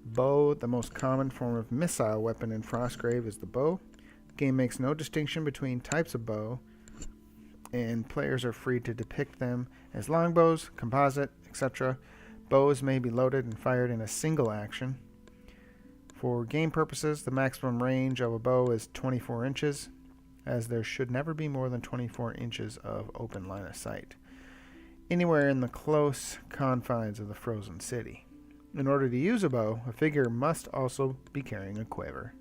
Bow. The most common form of missile weapon in Frostgrave is the bow. The game makes no distinction between types of bow, and players are free to depict them as longbows, composite, etc. Bows may be loaded and fired in a single action. For game purposes, the maximum range of a bow is 24 inches, as there should never be more than 24 inches of open line of sight anywhere in the close confines of the frozen city. In order to use a bow, a figure must also be carrying a quiver,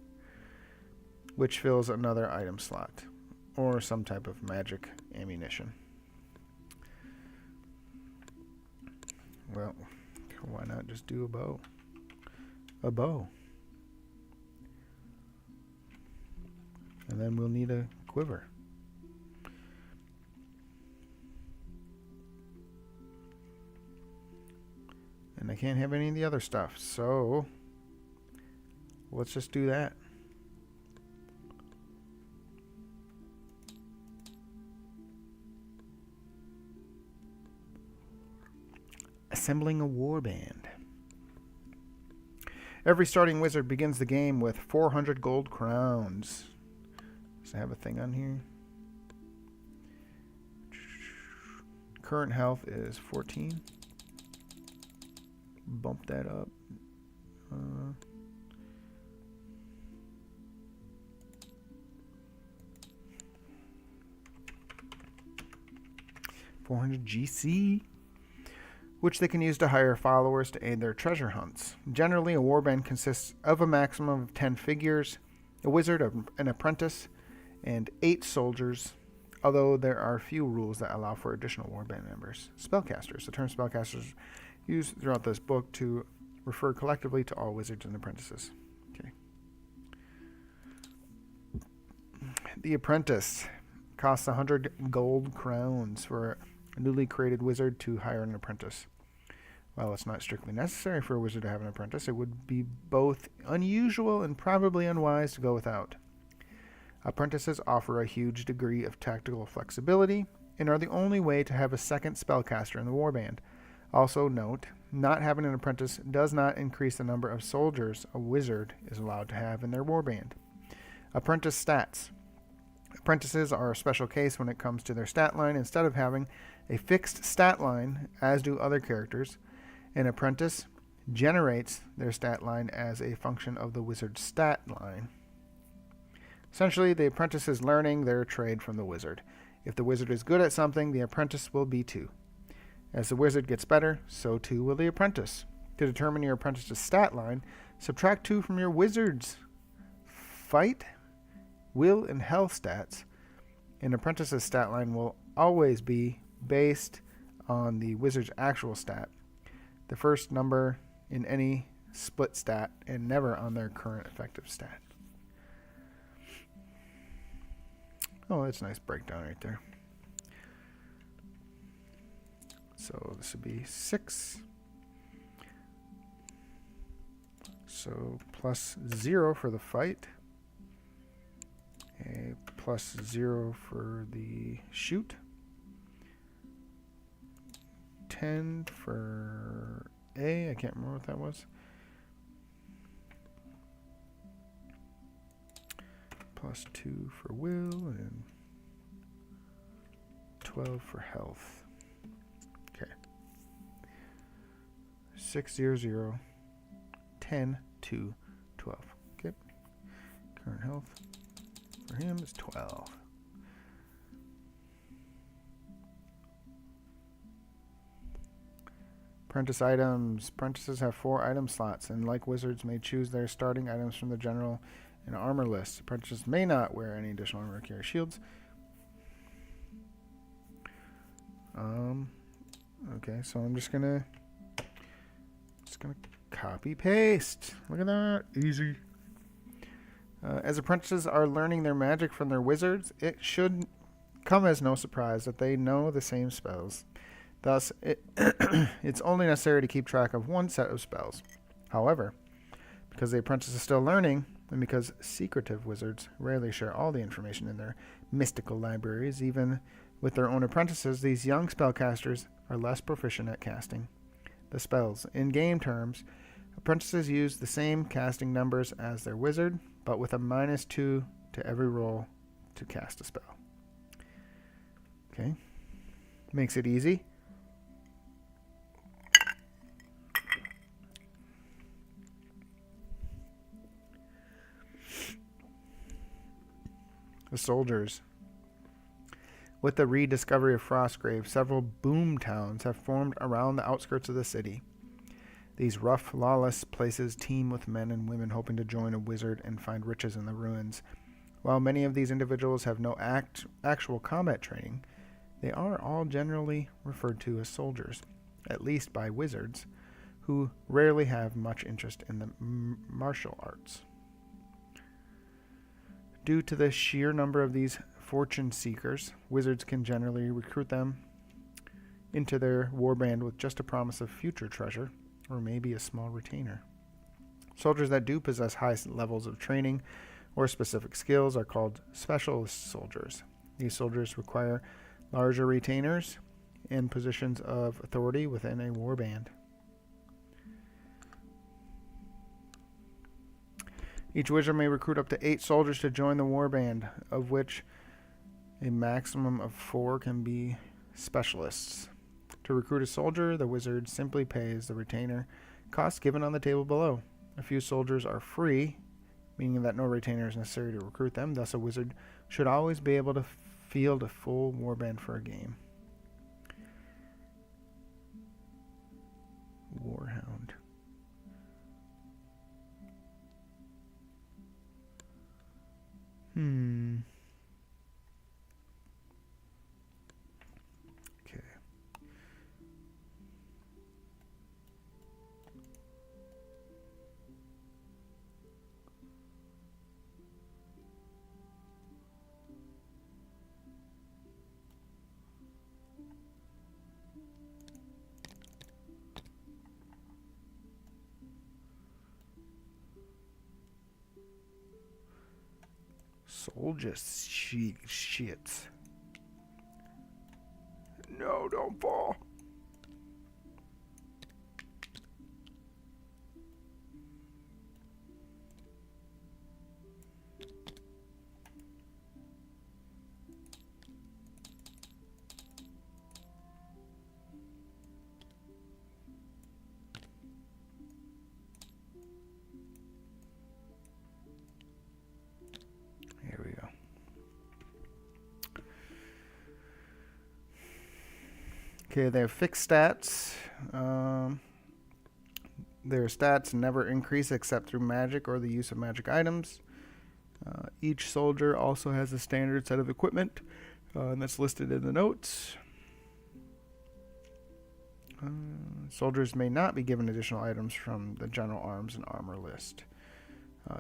which fills another item slot, or some type of magic ammunition. Well, why not just do a bow? A bow. And then we'll need a quiver. And I can't have any of the other stuff, so let's just do that. Assembling a warband. Every starting wizard begins the game with 400 gold crowns. Does it have a thing on here? Current health is 14. Bump that up. 400 GC, which they can use to hire followers to aid their treasure hunts. Generally, a warband consists of a maximum of 10 figures, a wizard, an apprentice, and 8 soldiers, although there are few rules that allow for additional warband members. Spellcasters. The term spellcasters used throughout this book to refer collectively to all wizards and apprentices. Okay. The apprentice costs 100 gold crowns for a newly created wizard to hire an apprentice. While it's not strictly necessary for a wizard to have an apprentice, it would be both unusual and probably unwise to go without. Apprentices offer a huge degree of tactical flexibility and are the only way to have a second spellcaster in the warband. Also note, not having an apprentice does not increase the number of soldiers a wizard is allowed to have in their warband. Apprentice stats. Apprentices are a special case when it comes to their stat line. Instead of having a fixed stat line, as do other characters, an apprentice generates their stat line as a function of the wizard's stat line. Essentially, the apprentice is learning their trade from the wizard. If the wizard is good at something, the apprentice will be too. As the wizard gets better, so too will the apprentice. To determine your apprentice's stat line, subtract 2 from your wizard's fight, will, and health stats. An apprentice's stat line will always be based on the wizard's actual stat, the first number in any split stat, and never on their current effective stat. Oh, that's a nice breakdown right there. So this would be 6. So plus 0 for the fight. A plus 0 for the shoot. 10 for A. I can't remember what that was. Plus 2 for will and 12 for health. Okay. 6, 0, 0, 10, 2, 12. Okay. Current health for him is 12. Apprentice items. Apprentices have 4 item slots, and like wizards, may choose their starting items from the general and armor list. Apprentices may not wear any additional armor or carry shields. Okay, so I'm just gonna copy paste. Look at that, easy. As apprentices are learning their magic from their wizards, it should come as no surprise that they know the same spells. Thus, it's only necessary to keep track of one set of spells. However, because the apprentice is still learning, and because secretive wizards rarely share all the information in their mystical libraries, even with their own apprentices, these young spellcasters are less proficient at casting the spells. In game terms, apprentices use the same casting numbers as their wizard, but with a -2 to every roll to cast a spell. Okay. Makes it easy. The soldiers. With the rediscovery of Frostgrave, several boom towns have formed around the outskirts of the city. These rough, lawless places teem with men and women hoping to join a wizard and find riches in the ruins. While many of these individuals have no actual combat training, they are all generally referred to as soldiers, at least by wizards, who rarely have much interest in the martial arts. Due to the sheer number of these fortune seekers, wizards can generally recruit them into their warband with just a promise of future treasure, or maybe a small retainer. Soldiers that do possess high levels of training or specific skills are called specialist soldiers. These soldiers require larger retainers and positions of authority within a warband. Each wizard may recruit up to 8 soldiers to join the warband, of which a maximum of 4 can be specialists. To recruit a soldier, the wizard simply pays the retainer cost given on the table below. A few soldiers are free, meaning that no retainer is necessary to recruit them. Thus, a wizard should always be able to field a full warband for a game. Warhound. Okay. Soldier shits. No, don't fall. Here we go. Okay, they have fixed stats. Their stats never increase except through magic or the use of magic items. Each soldier also has a standard set of equipment, and that's listed in the notes. Soldiers may not be given additional items from the general arms and armor list.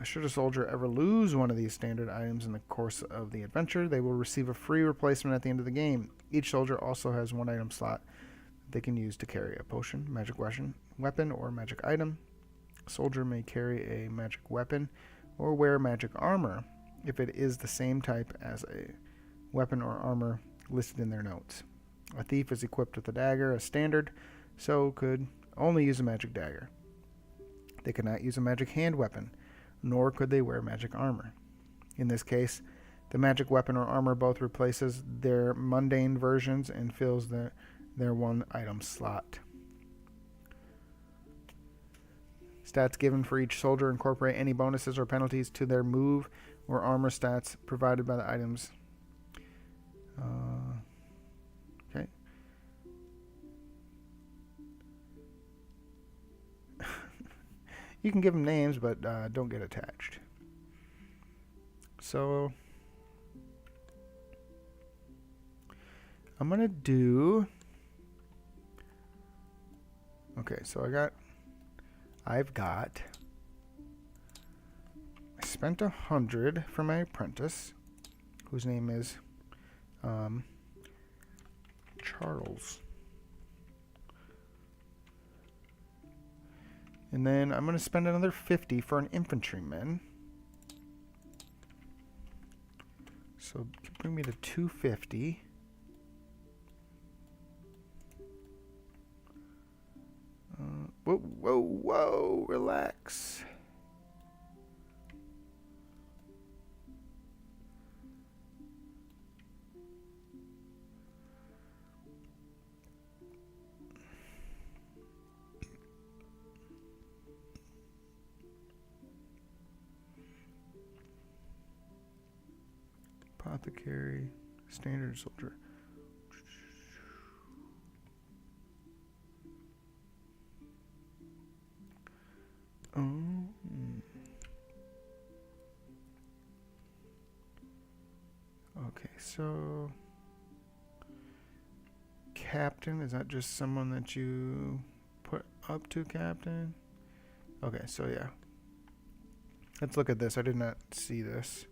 Should a soldier ever lose one of these standard items in the course of the adventure, they will receive a free replacement at the end of the game. Each soldier also has one item slot that they can use to carry a potion, magic weapon, or magic item. A soldier may carry a magic weapon or wear magic armor if it is the same type as a weapon or armor listed in their notes. A thief is equipped with a dagger as standard, so could only use a magic dagger. They could not use a magic hand weapon, nor could they wear magic armor. In this case, the magic weapon or armor both replaces their mundane versions and fills their one item slot. Stats given for each soldier incorporate any bonuses or penalties to their move or armor stats provided by the items. Okay. You can give them names, but don't get attached. So I'm gonna do. Okay, so I've got. I spent 100 for my apprentice, whose name is Charles. And then I'm going to spend another 50 for an infantryman. So bring me to 250. Whoa, relax. Apothecary, standard soldier. Okay, so captain, is that just someone that you put up to captain? Okay, so yeah. Let's look at this. I did not see this.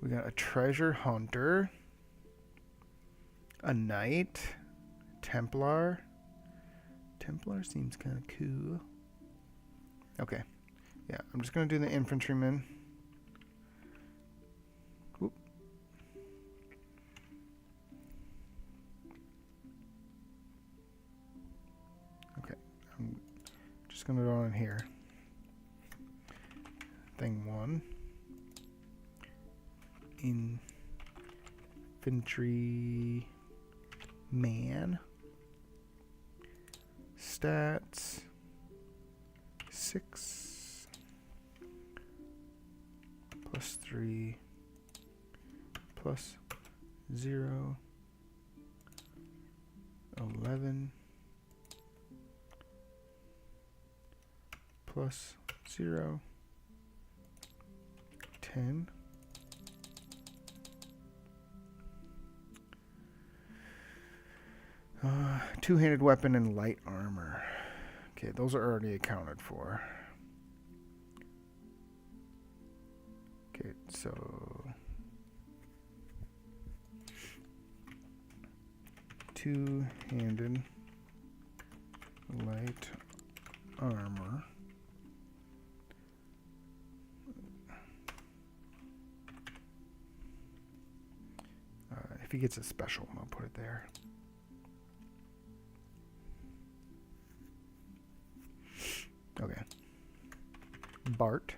We got a treasure hunter, a knight, Templar, Templar seems kind of cool. Okay. Yeah, I'm just going to do the infantryman. Whoop. Okay. I'm just going to go on here. Thing 1. Infantry man. Stats 6 plus 3 plus 0 11 plus 0 10 two-handed weapon and light armor. Okay, those are already accounted for. Okay, so two-handed light armor. If he gets a special, I'll put it there. Okay. Bart.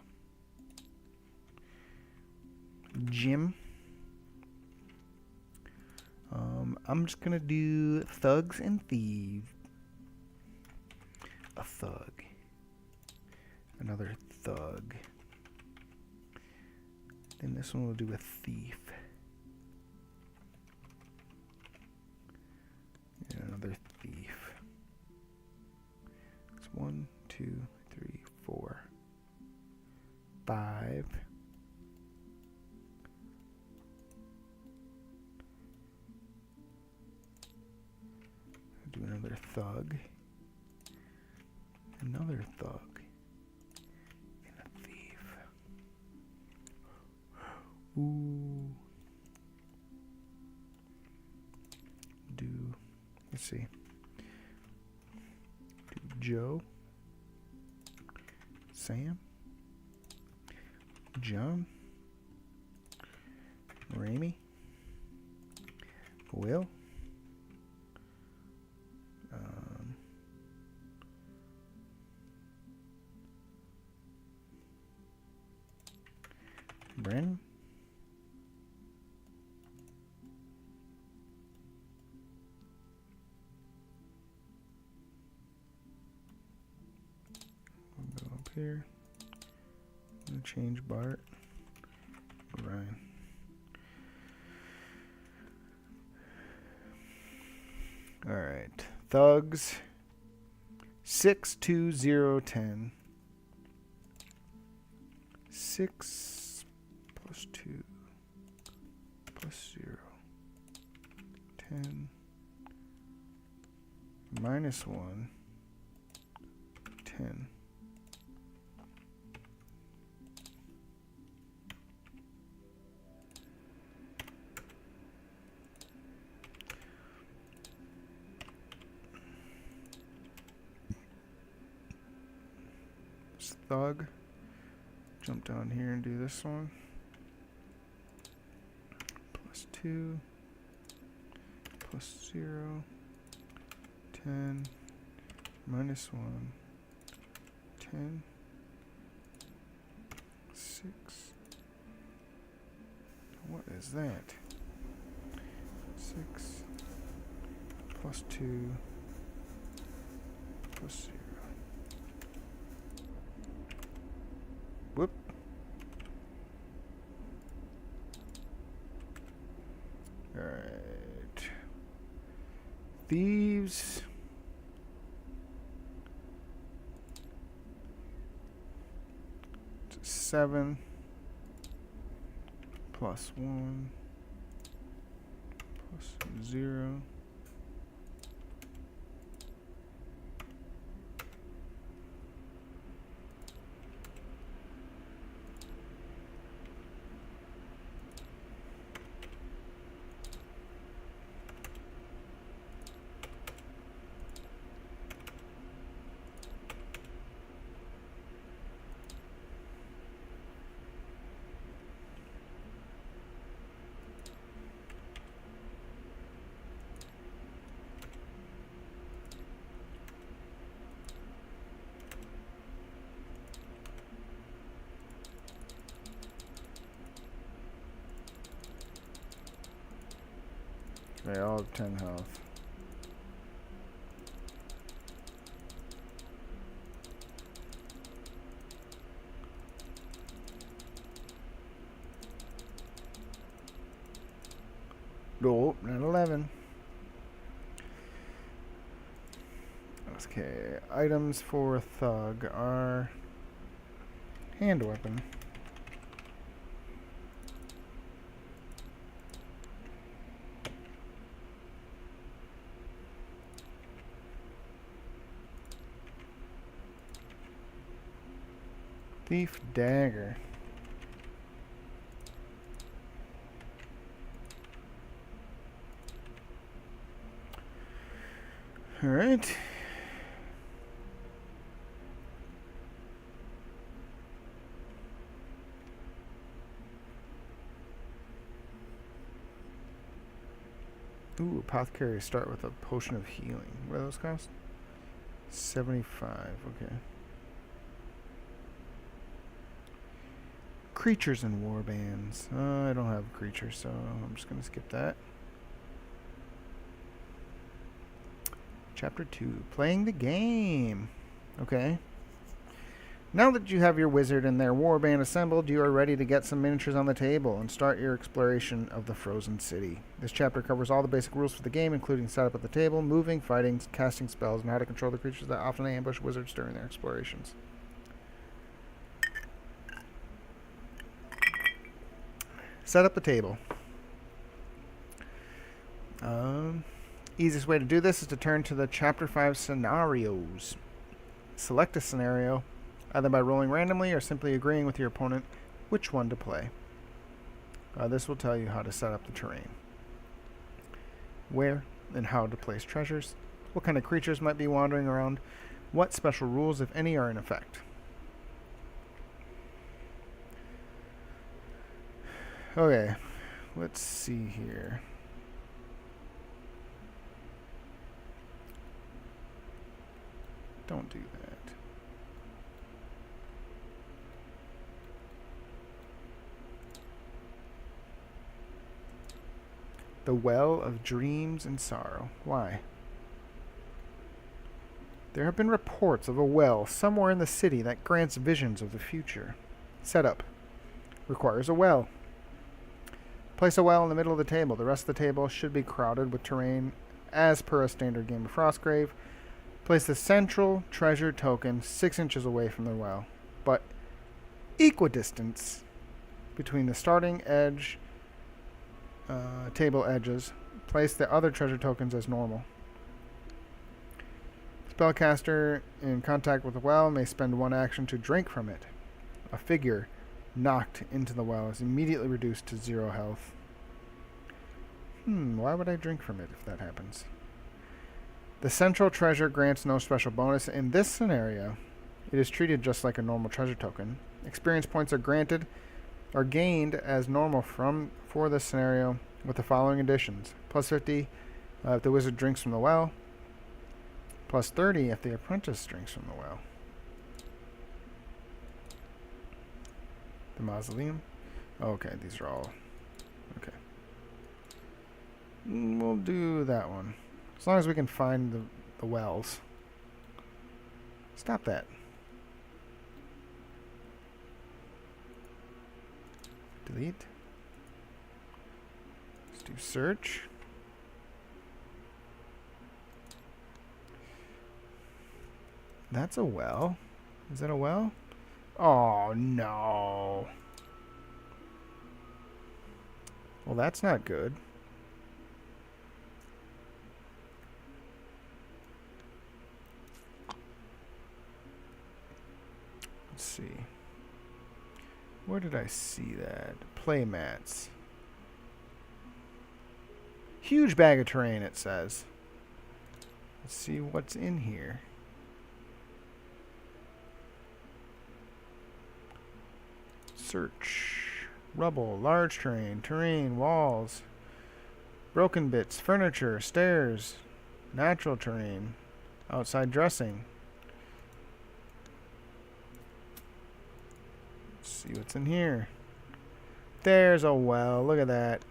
Jim. I'm just gonna do thugs and thieves. A thug. Another thug. Then this one will do a thief. And another thief. It's 1, 2, 3, 4, 5. Do another thug. Another thug. And a thief. Ooh. Let's see. Do Joe. Sam. John. Ramy. Will. Brandon. We'll go up here. I'm gonna change Bart. Ryan. All right, thugs. 6, 2, 0, 10. 6 plus 2 plus 0. 10 minus 1. 10. Thug. Jump down here and do this one. Plus 2. Plus 0. 10. Minus 1. 10. 6. What is that? 6. Plus 2. Plus 0. Whoop. Alright. Thieves. It's 7 plus 1 plus 0. They all have 10 health. Nope, not 11. Okay, items for Thug are hand weapon. Thief dagger. All right. Ooh, apothecary start with a potion of healing. What do those cost? 75, okay. Creatures and warbands. I don't have creatures, so I'm just going to skip that. Chapter 2, playing the game. Okay. Now that you have your wizard and their warband assembled, you are ready to get some miniatures on the table and start your exploration of the frozen city. This chapter covers all the basic rules for the game, including setup at the table, moving, fighting, casting spells, and how to control the creatures that often ambush wizards during their explorations. Set up the table. Easiest way to do this is to turn to the Chapter 5 scenarios. Select a scenario, either by rolling randomly or simply agreeing with your opponent which one to play. This will tell you how to set up the terrain, where and how to place treasures, what kind of creatures might be wandering around, what special rules, if any, are in effect. Okay, let's see here. Don't do that. The Well of Dreams and Sorrow. Why? There have been reports of a well somewhere in the city that grants visions of the future. Setup. Requires a well. Place a well in the middle of the table. The rest of the table should be crowded with terrain as per a standard game of Frostgrave. Place the central treasure token 6 inches away from the well, but equidistance between the starting edge table edges. Place the other treasure tokens as normal. Spellcaster in contact with the well may spend 1 action to drink from it. A figure knocked into the well is immediately reduced to 0 health. Why would I drink from it if that happens? The central treasure grants no special bonus. In this scenario, it is treated just like a normal treasure token. Experience points are gained as normal for this scenario with the following additions. Plus 50 if the wizard drinks from the well. Plus 30 if the apprentice drinks from the well. The mausoleum. Okay, these are all... Okay. We'll do that one. As long as we can find the wells. Stop that. Delete. Let's do search. That's a well. Is that a well? Oh, no. Well, that's not good. Let's see. Where did I see that? Play mats. Huge bag of terrain, it says. Let's see what's in here. Search. Rubble, large terrain, walls, broken bits, furniture, stairs, natural terrain, outside dressing. Let's see what's in here. There's a well. Look at that.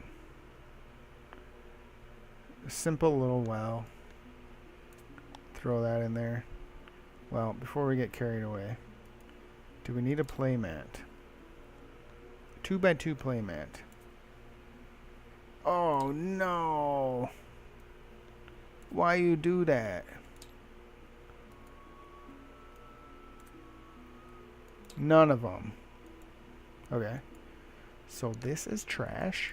A simple little well. Throw that in there. Well, before we get carried away, do we need a playmat? 2x2 playmat. Oh no! Why you do that? None of them. Okay. So this is trash.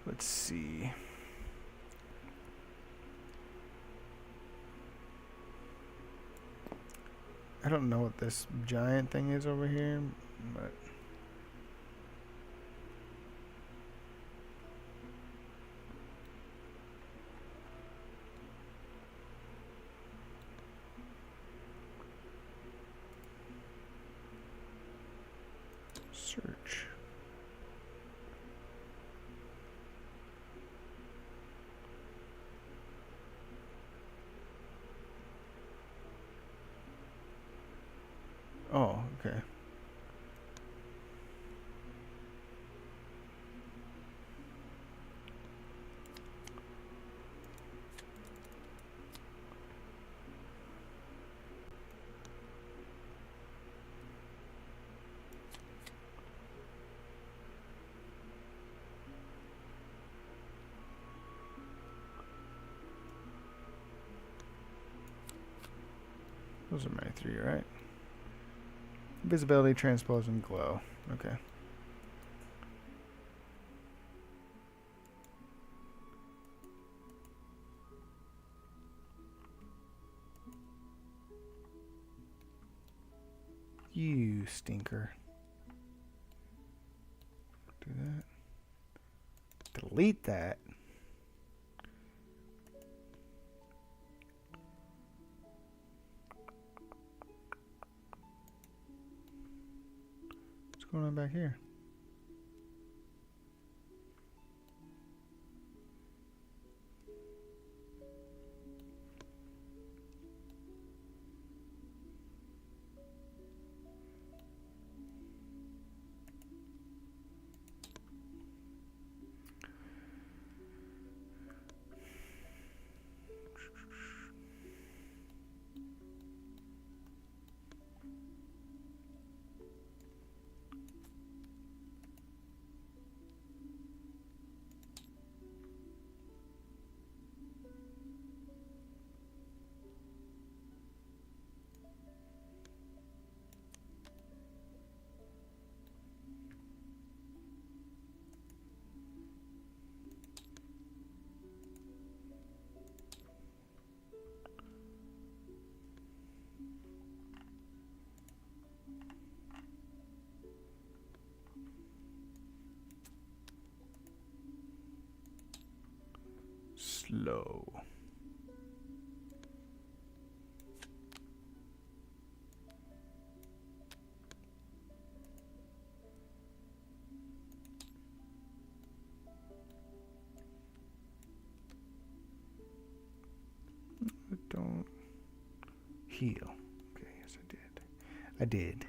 Let's see. I don't know what this giant thing is over here, but search. Oh, okay. Those are my three, right? Visibility, transpose, and glow. Okay. You stinker. Do that. Delete that. What's going on back here? Slow. Don't heal. Okay, yes I did. I did.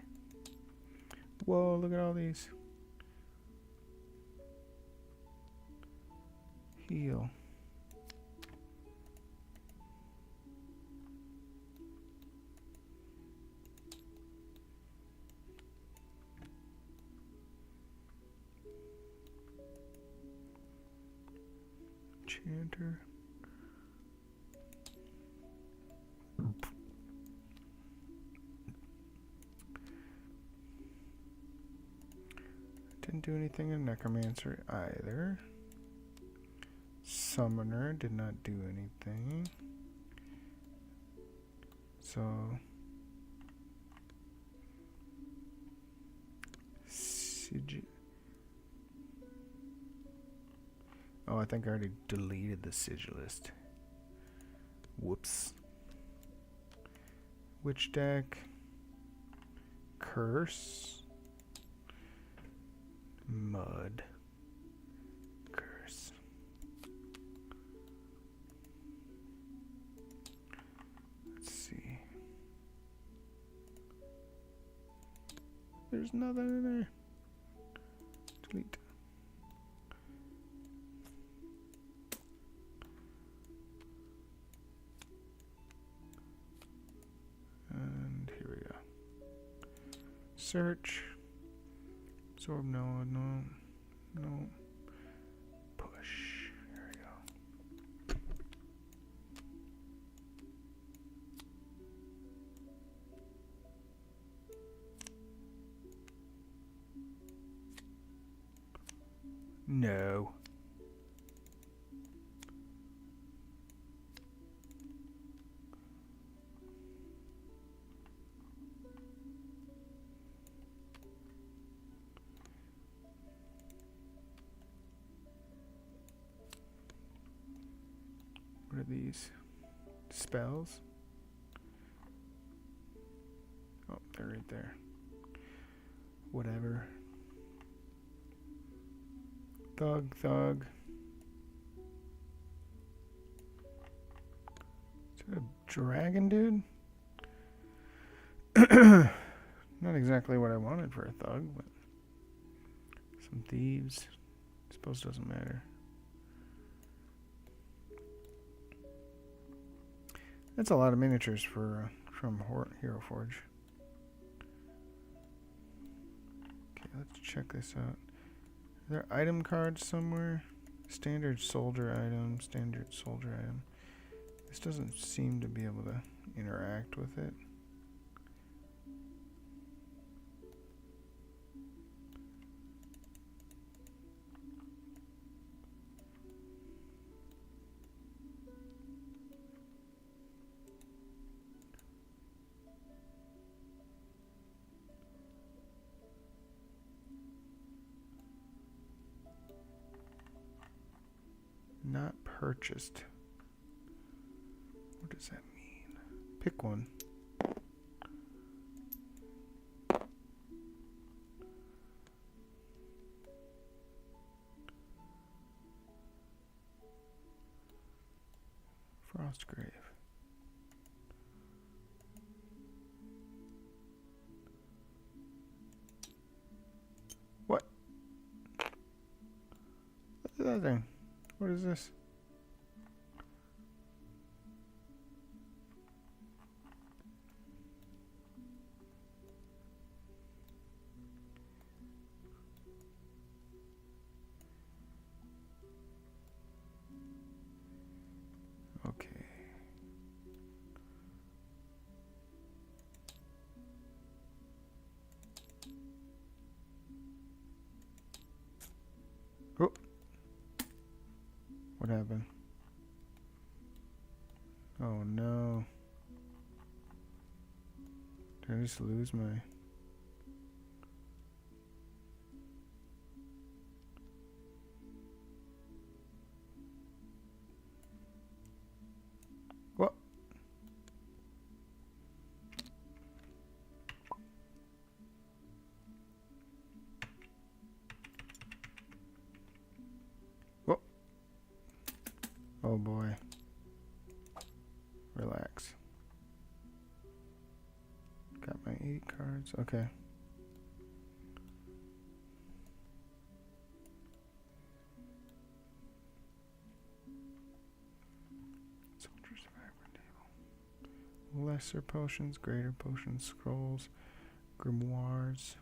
Whoa, look at all these. Heal. Enchanter. Didn't do anything in Necromancer either. Summoner did not do anything. So Sigil. Oh, I think I already deleted the Sigilist. Whoops. Witch deck. Curse. Mud. Curse. Let's see. There's nothing in there. Delete. Search. Absorb, no. Push. There we go. No. What are these? Spells? Oh, they're right there. Whatever. Thug. Is that a dragon, dude? Not exactly what I wanted for a thug, but some thieves. I suppose doesn't matter. That's a lot of miniatures for from Hero Forge. Okay, let's check this out. Are there item cards somewhere? Standard soldier item. This doesn't seem to be able to interact with it. Not purchased. What does that mean? Pick one. Frostgrave. What? Look at that thing. What is this? Okay. Oh. What happened? Oh no. Did I just lose my... What? What? Oh boy. Relax. Got my 8 cards. Okay. Soldier's Vibrant Table. Lesser potions, greater potions, scrolls, grimoires.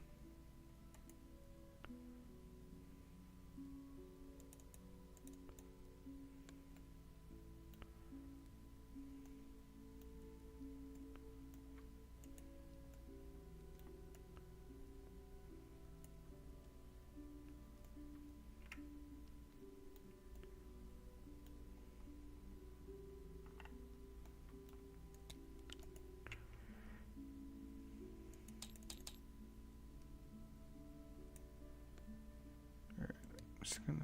Just gonna...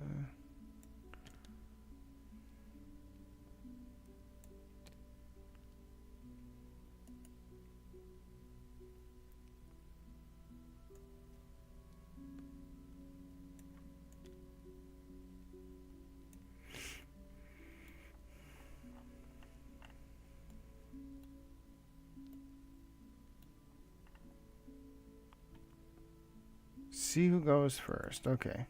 See who goes first. Okay.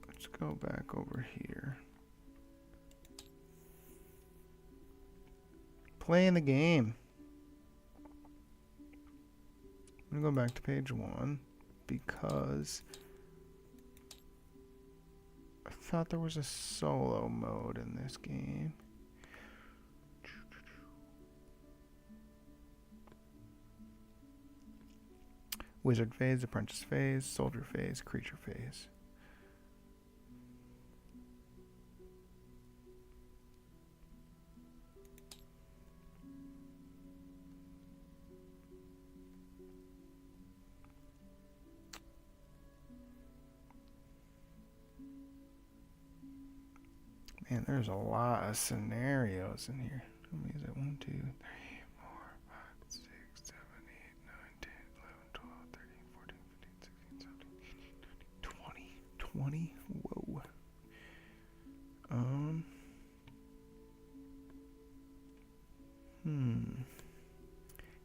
Let's go back over here. Playing the game. I'm going to go back to page 1 because I thought there was a solo mode in this game. Wizard phase, apprentice phase, soldier phase, creature phase. Man, there's a lot of scenarios in here. How many is it? 1, 2, 3, 4, 5, 6, 7, 8, 9, 10, 11, 12, 13, 14, 15, 16, 17, 18, 19, 20. 20? Whoa.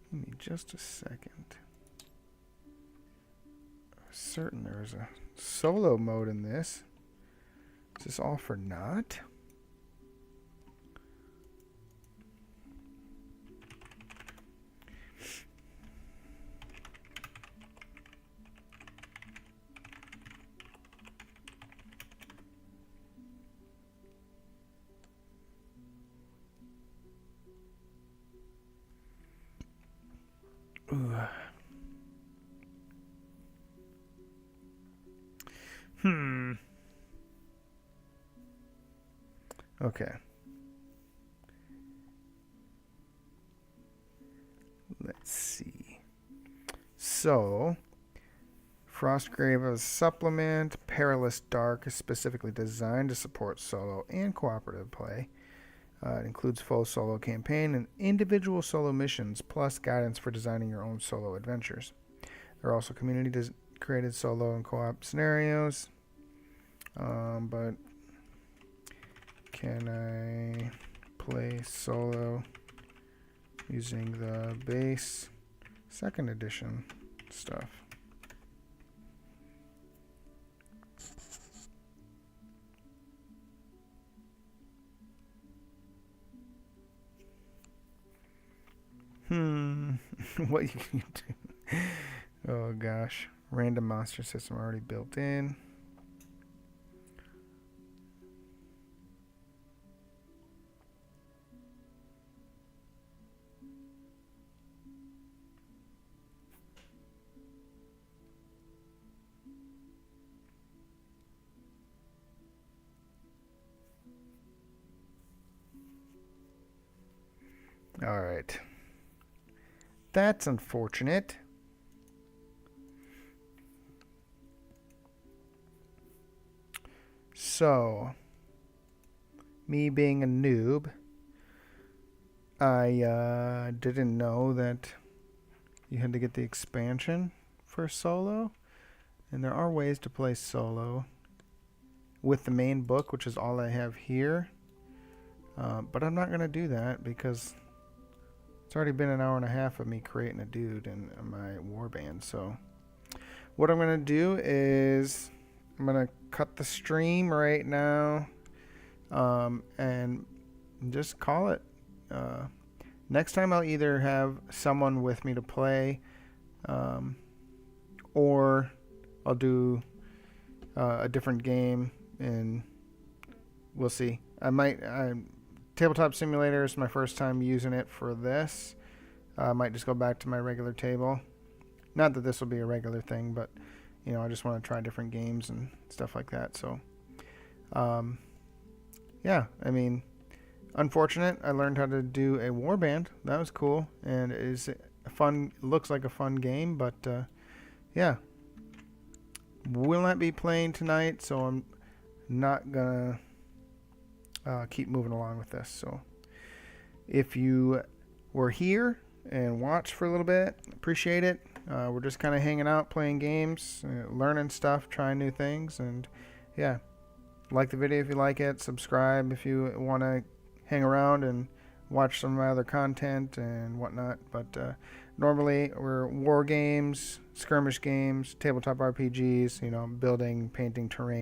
Give me just a second. I'm certain there is a solo mode in this. Is this all for naught? Okay. Let's see. So, Frostgrave is a supplement. Perilous Dark is specifically designed to support solo and cooperative play. It includes full solo campaign and individual solo missions, plus guidance for designing your own solo adventures. There are also community-created solo and co-op scenarios. But can I play solo using the base 2nd edition stuff? What you can do? Oh gosh, random monster system already built in. All right. That's unfortunate. So, me being a noob, I didn't know that you had to get the expansion for solo. And there are ways to play solo with the main book, which is all I have here. But I'm not going to do that because it's already been an hour and a half of me creating a dude in my warband. So what I'm going to do is I'm going to cut the stream right now and just call it. Next time I'll either have someone with me to play or I'll do a different game and we'll see. Tabletop Simulator is my first time using it for this. I might just go back to my regular table. Not that this will be a regular thing, but you know, I just want to try different games and stuff like that. So, yeah, I mean, unfortunate. I learned how to do a warband. That was cool, and it is fun. Looks like a fun game, but yeah, will not be playing tonight, so I'm not gonna keep moving along with this. So if you were here and watched for a little bit, appreciate it. We're just kind of hanging out, playing games, learning stuff, trying new things, and yeah, like the video if you like it, subscribe if you want to hang around and watch some of my other content and whatnot. But normally we're war games, skirmish games, tabletop RPGs, you know, building, painting terrain.